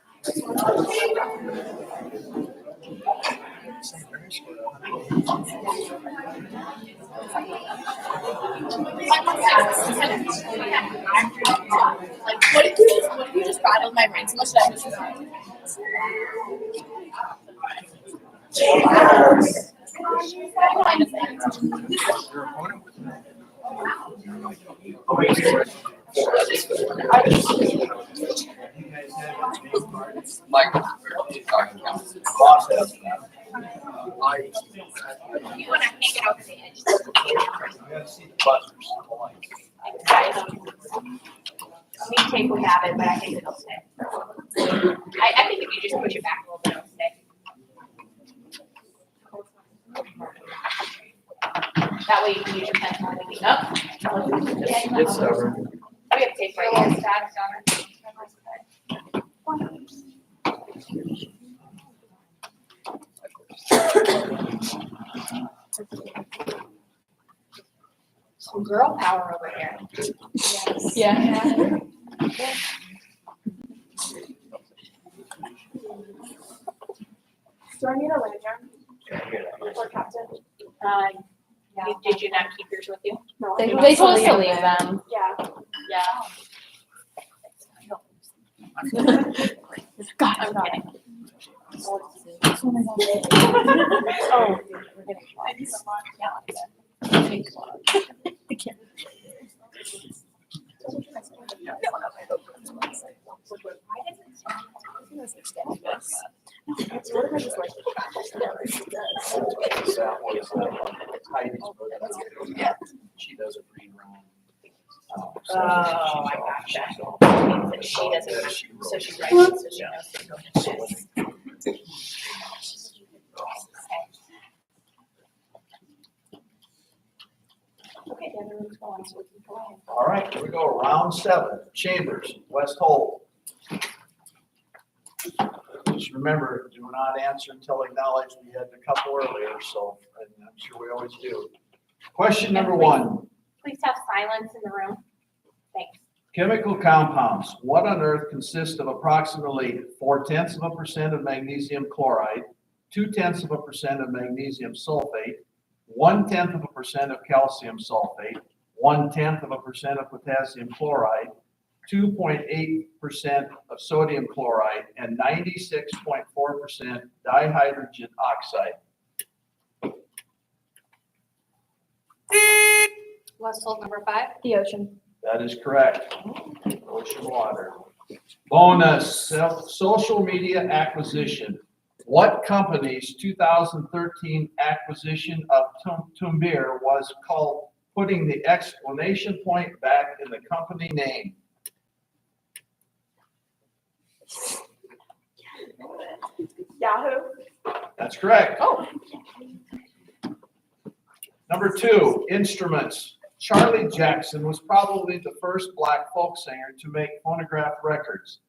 Like, what if you just rattled my brain so much that I just. Michael, talking about boss has that. You want to hang it over the edge. Buzzers. Me tape would have it, but I think it'll stay. I think if you just push it back a little bit, it'll stay. That way you can use your pencil and everything up. It's over. We have tape right here. Some girl power over here. Yeah. Do I need a lanyard or captain? Did you not keep yours with you? No. They told us to leave them. Yeah. Yeah. God, I'm kidding. Oh. Thank you so much. She doesn't read wrong. Oh, I gotcha. She doesn't, so she's right, so she knows to go to this. Okay, the other room's going, so we can go ahead. All right, here we go. Round 7, Chambers, West Holt. Just remember, do not answer until acknowledged. We had a couple earlier, so and I'm sure we always do. Question number 1. Please have silence in the room. Thanks. Chemical compounds. What on earth consists of approximately 0.4% of magnesium chloride, 0.2% of magnesium sulfate, 0.1% of calcium sulfate, 0.1% of potassium chloride, 2.8% of sodium chloride, and 96.4% dihydrogen oxide. West Holt number 5. The ocean. That is correct. Ocean water. Bonus, social media acquisition. What company's 2013 acquisition of Tumbir was called putting the exclamation point back in the company name? Yahoo. That's correct. Oh. Number 2, instruments. Charlie Jackson was probably the first black folk singer to make phonograph records.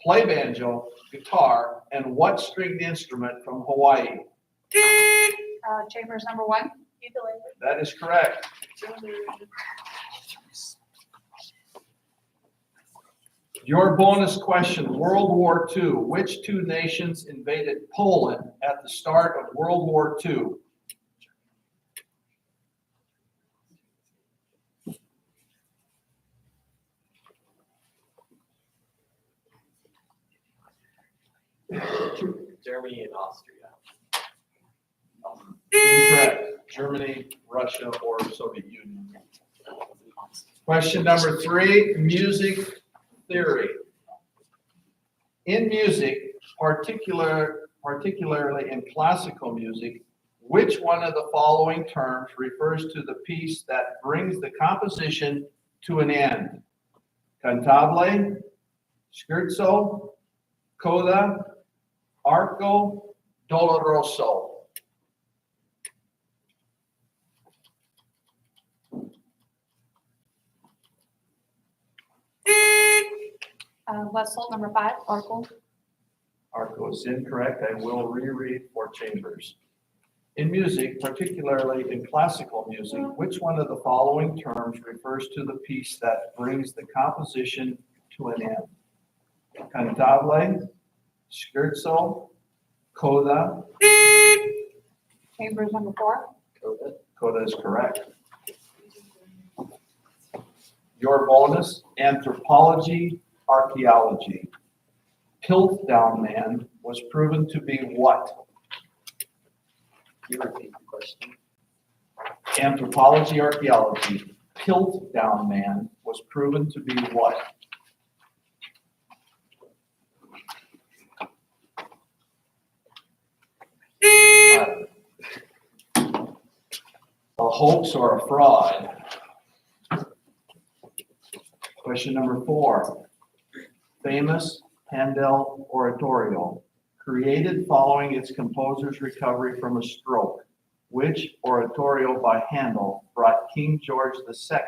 Play banjo, guitar, and what stringed instrument from Hawaii? Chambers number 1. That is correct. Your bonus question, World War II. Which 2 nations invaded Poland at the start of World War II? Germany and Austria. Incorrect. Germany, Russia, or Soviet Union. Question number 3, music theory. In music, particularly in classical music, which one of the following terms refers to the piece that brings the composition to an end? Cantabile, scherzo, coda, arco, doloroso. Westall, number 5, Oracle. Arco is incorrect. I will reread for Chambers. In music, particularly in classical music, which one of the following terms refers to the piece that brings the composition to an end? Cantabile, scherzo, coda. Chambers, number 4. Coda is correct. Your bonus, anthropology, archaeology. Piltdown Man was proven to be what? Can you repeat the question? Anthropology, archaeology. Piltdown Man was proven to be what? A hoax or a fraud? Question number 4. Famous Handel oratorio, created following its composer's recovery from a stroke. Which oratorio by Handel brought King George II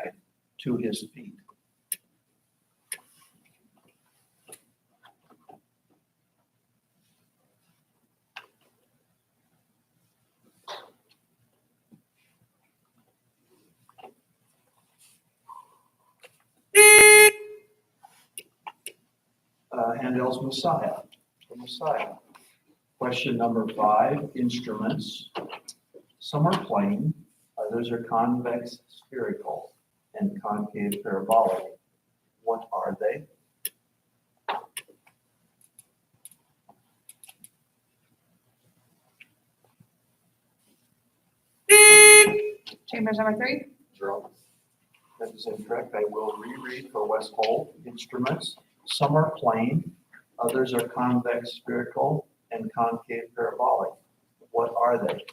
to his feet? Handel's Messiah, the Messiah. Question number 5, instruments. Some are plane, others are convex spherical and concave parabolic. What are they? Chambers, number 3. Drums. That is incorrect. I will reread for West Hole. Instruments. Some are plane, others are convex spherical and concave parabolic. What are they?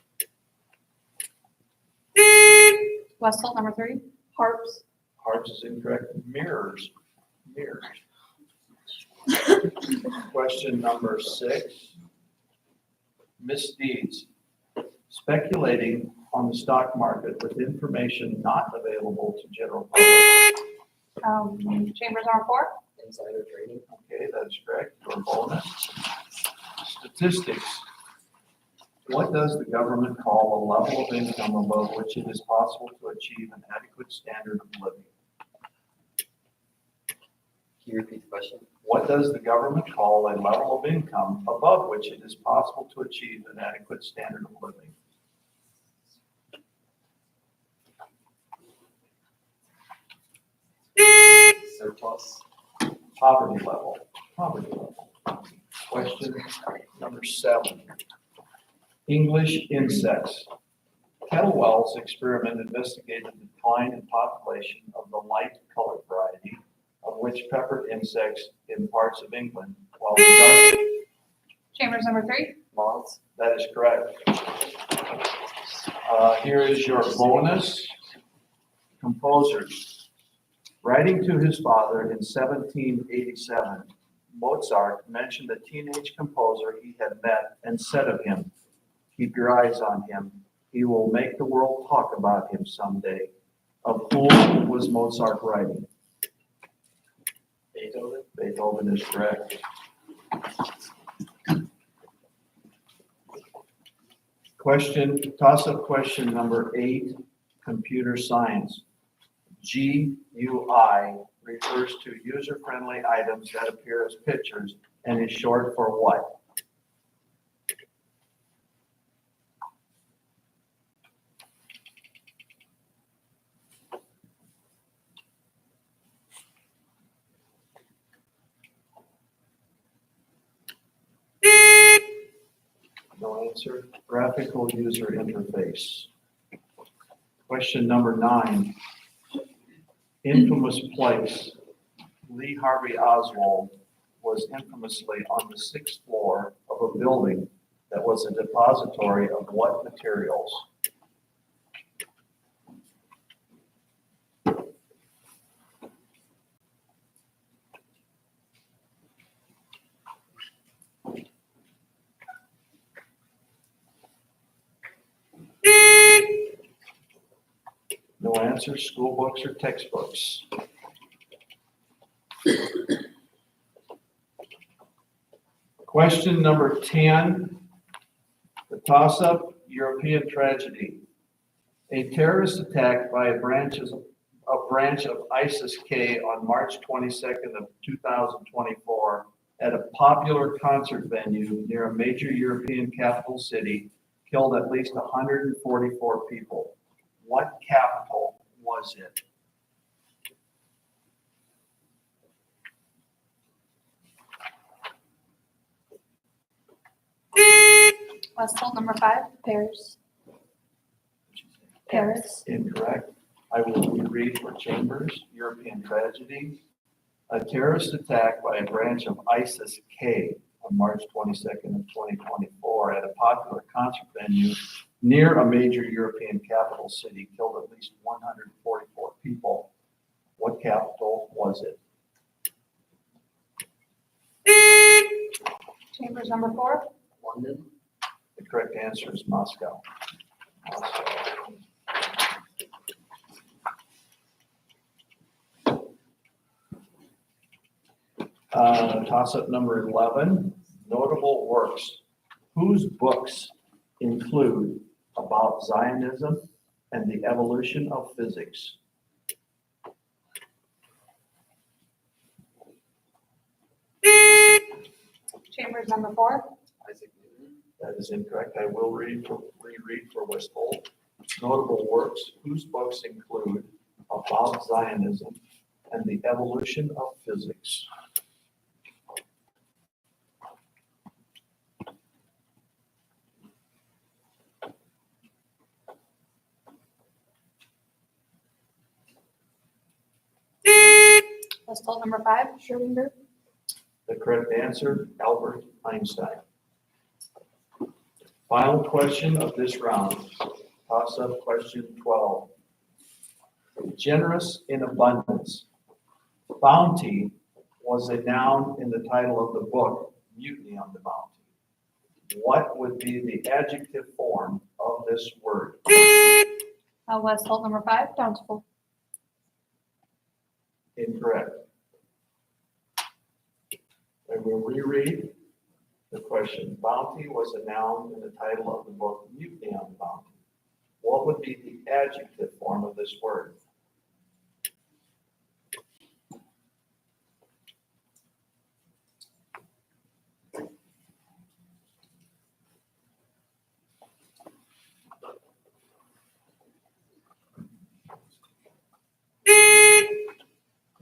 Westall, number 3. Harps. Harps is incorrect. Mirrors. Mirrors. Question number 6. Misdeeds. Speculating on the stock market with information not available to general public. Chambers, number 4. Insider trading. Okay, that's correct. Your bonus. Statistics. What does the government call a level of income above which it is possible to achieve an adequate standard of living? Can you repeat the question? What does the government call a level of income above which it is possible to achieve an adequate standard of living? Surplus. Poverty level. Poverty level. Question number 7. English insects. Kettlewell's experiment investigated the decline in population of the light colored variety of which peppered insects in parts of England, while the dark. Chambers, number 3. Moths. That is correct. Here is your bonus. Composers. Writing to his father in 1787, Mozart mentioned a teenage composer he had met and said of him, "Keep your eyes on him. He will make the world talk about him someday." Of whom was Mozart writing? Beethoven. Beethoven is correct. Toss-up question number 8, computer science. GUI refers to user-friendly items that appear as pictures and is short for what? No answer. Graphical user interface. Question number 9. Infamous place. Lee Harvey Oswald was infamously on the 6th floor of a building that was a depository of what materials? No answer. School books or textbooks? Question number 10, the toss-up European tragedy. A terrorist attack by a branch of ISIS-K on March 22nd of 2024 at a popular concert venue near a major European capital city killed at least 144 people. What capital was it? Westfield number 5, Paris. Paris. Incorrect. I will reread for Chambers. European tragedy. A terrorist attack by a branch of ISIS-K on March 22nd of 2024 at a popular concert venue near a major European capital city killed at least 144 people. What capital was it? Chambers number 4. London. The correct answer is Moscow. Toss-up number 11, notable works. Whose books include About Zionism and the Evolution of Physics? Chambers number 4. Isaac Newton. That is incorrect. I will reread for Westfold. Notable works. Whose books include About Zionism and the Evolution of Physics? Westfield number 5, Schrodinger. The correct answer, Albert Einstein. Final question of this round. Toss-up question 12. Generous in abundance. Bounty was a noun in the title of the book, Mutiny on the Bounty. What would be the adjective form of this word? Westfield number 5, Bountiful. Incorrect. I will reread the question. Bounty was a noun in the title of the book, Mutiny on the Bounty. What would be the adjective form of this word?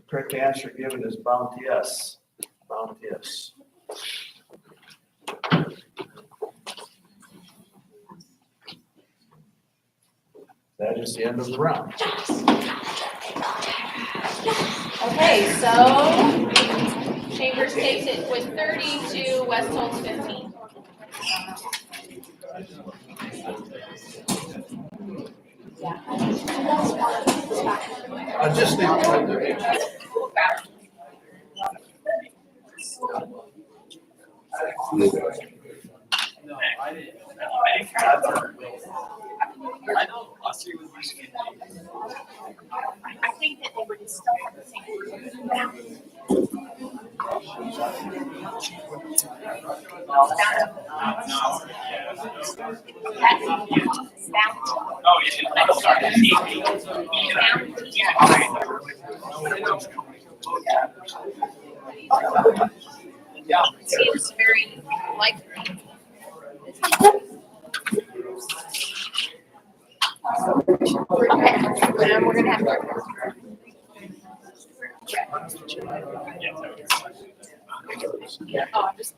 The correct answer given is bounteous. Bounteous. That is the end of the round. Okay, so Chambers takes it with 32, Westfield's 15. I just think right there. No, I didn't. I know last year was using it. I think that they would still have the same Oh, you should like start the TV. Yeah. Seems very likely. Okay, and we're gonna have to. Oh, I'm just.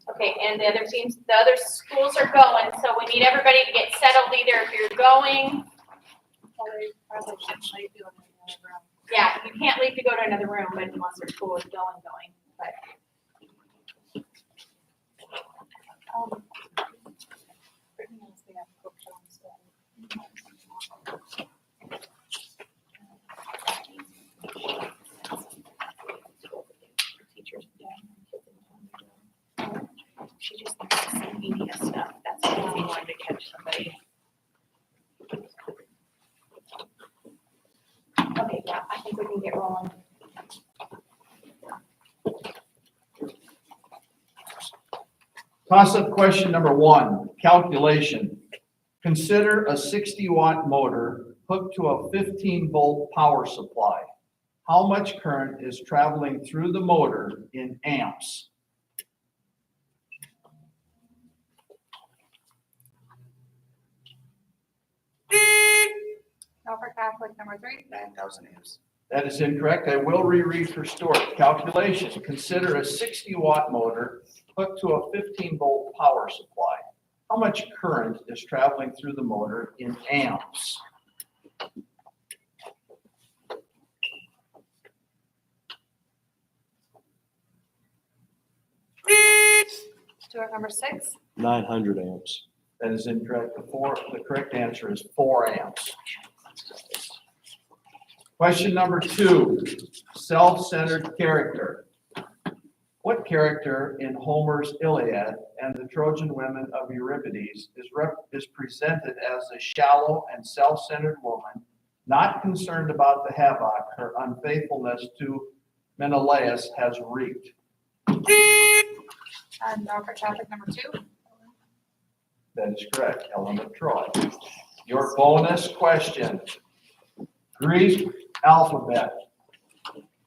Okay, and the other teams, the other schools are going, so we need everybody to get settled either if you're going. Yeah, you can't leave to go to another room, but unless their school is going, but. She just needs to see media stuff, that's why we wanted to catch somebody. Okay, yeah, I think we can get rolling. Toss-up question number 1, calculation. Consider a 60-watt motor hooked to a 15-volt power supply. How much current is traveling through the motor in amps? Over Catholic number 3. 9,000 amps. That is incorrect. I will reread for storage. Calculation. Consider a 60-watt motor hooked to a 15-volt power supply. How much current is traveling through the motor in amps? Stuart number 6. 900 amps. That is incorrect. The correct answer is 4 amps. Question number 2, self-centered character. What character in Homer's Iliad and the Trojan women of Euripides is presented as a shallow and self-centered woman, not concerned about the havoc her unfaithfulness to Menelaus has wreaked? Norfolk Catholic number 2. That is correct, Ellen of Troy. Your bonus question, Greek alphabet.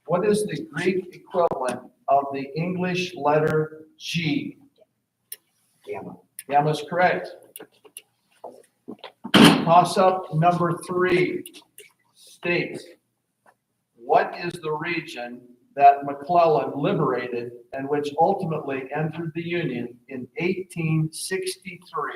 What is the Greek equivalent of the English letter G? Gamma. Gamma is correct. Toss-up number 3 states, what is the region that McClellan liberated and which ultimately entered the Union in 1863?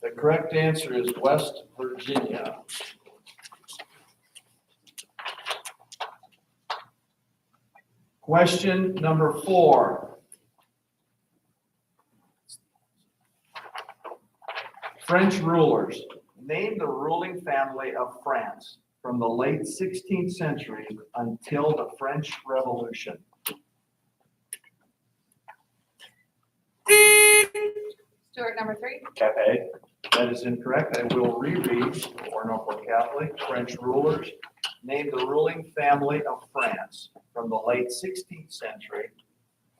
The correct answer is West Virginia. Question number 4. French rulers. Name the ruling family of France from the late 16th century until the French Revolution. Stuart number 3. Cafe. That is incorrect. I will reread for Norfolk Catholic. French rulers. Name the ruling family of France from the late 16th century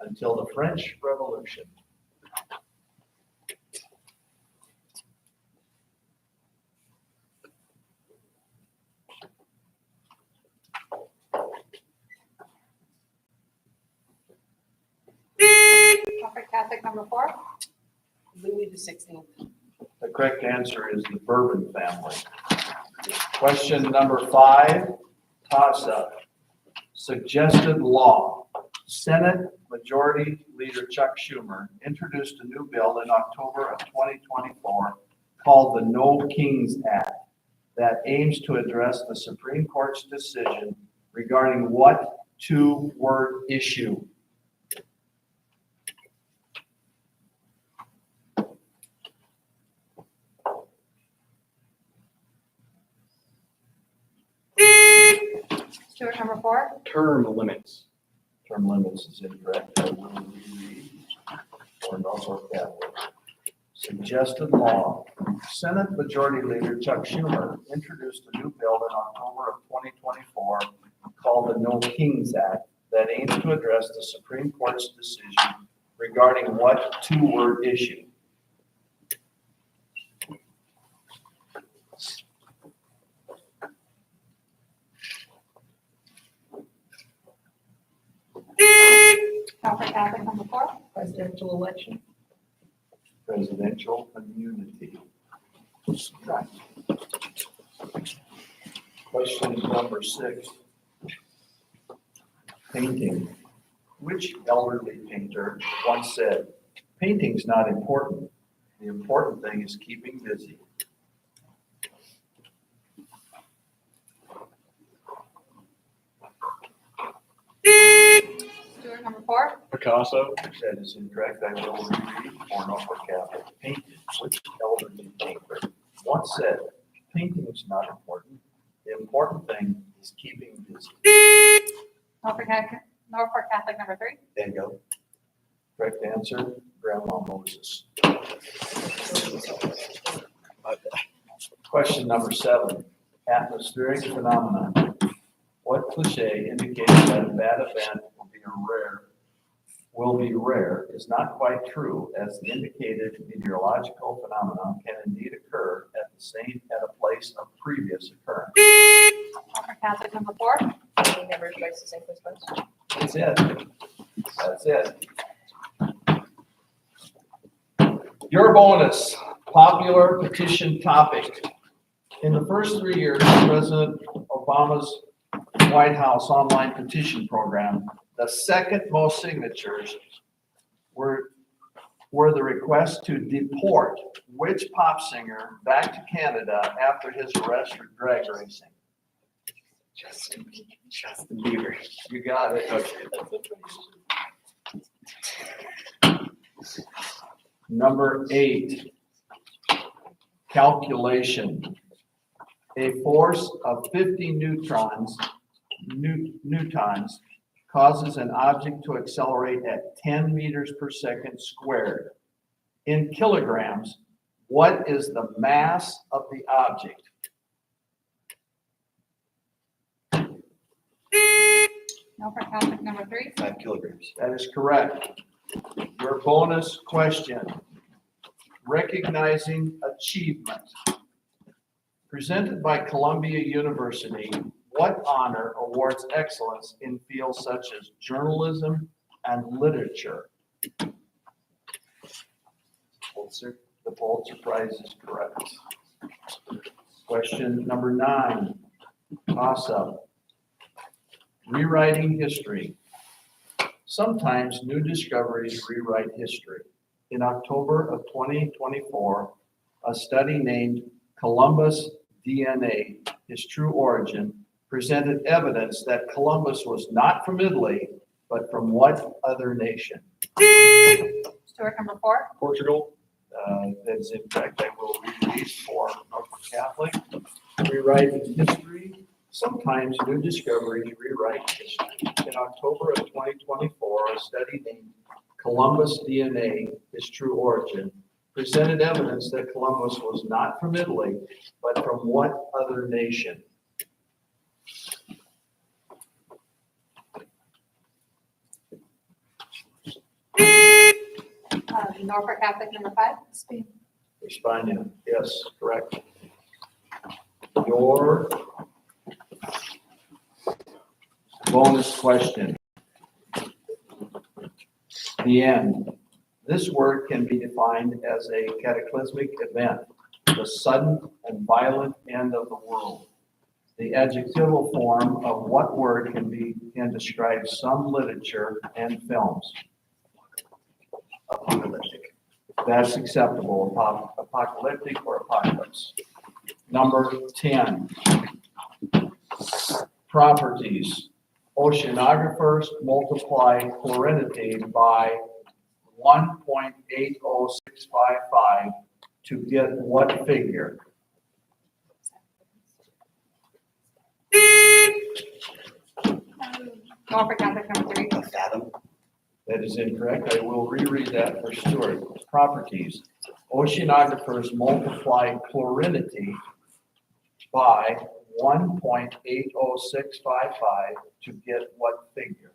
until the French Revolution. Norfolk Catholic number 4. Louis the 16th. The correct answer is the Bourbon family. Question number 5, toss-up. Suggested law. Senate Majority Leader Chuck Schumer introduced a new bill in October of 2024 called the No Kings Act that aims to address the Supreme Court's decision regarding what 2-word issue? Stuart number 4. Term limits. Term limits is incorrect. I will reread for Norfolk Catholic. Suggested law. Senate Majority Leader Chuck Schumer introduced a new bill in October of 2024 called the No Kings Act that aims to address the Supreme Court's decision regarding what 2-word issue? Norfolk Catholic, number 4. Presidential election. Presidential immunity. Question number 6. Painting. Which elderly painter once said, "Painting's not important. The important thing is keeping busy"? Stewart, number 4. Picasso. That is incorrect. I will reread for Norfolk Catholic. Painting. Which elderly painter once said, "Painting is not important. The important thing is keeping busy"? Norfolk Catholic, number 3. Bingo. Correct answer, Grandma Moses. Question number 7, atmospheric phenomenon. What cliche indicates that a bad event will be rare is not quite true, as the indicated meteorological phenomenon can indeed occur at a place of previous occurrence? Norfolk Catholic, number 4. We never twice the same question. That's it. That's it. Your bonus, popular petition topic. In the first 3 years of President Obama's White House online petition program, the second most signatures were the request to deport which pop singer back to Canada after his arrest for drag racing? Justin Bieber. You got it. Number 8, calculation. A force of 50 newtons causes an object to accelerate at 10 meters per second squared. In kilograms, what is the mass of the object? Norfolk Catholic, number 3. 5 kilograms. That is correct. Your bonus question, recognizing achievement. Presented by Columbia University, what honor awards excellence in fields such as journalism and literature? Pulitzer. The Pulitzer Prize is correct. Question number 9, toss-up. Rewriting history. Sometimes new discoveries rewrite history. In October of 2024, a study named Columbus DNA, His True Origin, presented evidence that Columbus was not from Italy, but from what other nation? Stewart, number 4. Portugal. That's incorrect. I will read for Norfolk Catholic. Rewriting history. Sometimes new discoveries rewrite history. In October of 2024, a study named Columbus DNA, His True Origin, presented evidence that Columbus was not from Italy, but from what other nation? Norfolk Catholic, number 5. Spain. España. Yes, correct. Your bonus question. The end. This word can be defined as a cataclysmic event, the sudden and violent end of the world. The adjectival form of what word can describe some literature and films? Apocalyptic. That's acceptable. Apocalyptic or apocalypse. Number 10. Properties. Oceanographers multiply chlorinity by 1.80655 to get what figure? Norfolk Catholic, number 3. A fathom. That is incorrect. I will reread that for Stuart. Properties. Oceanographers multiply chlorinity by 1.80655 to get what figure?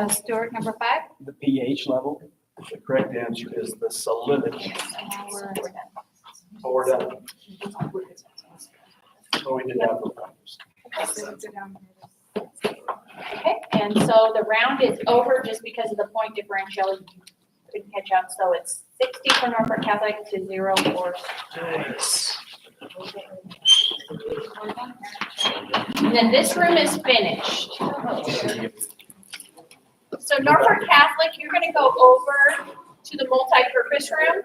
Stuart, number 5. The pH level. The correct answer is the salinity. We're done. Oh, we're done. Oh, we did have the numbers. Okay, and so the round is over just because of the point differential. You couldn't catch up, so it's 60 for Norfolk Catholic to 0 for. And then this room is finished. So Norfolk Catholic, you're gonna go over to the multi-purpose room.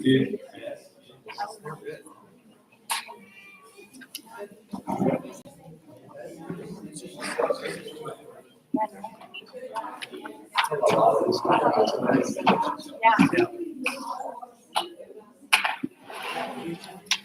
Yeah.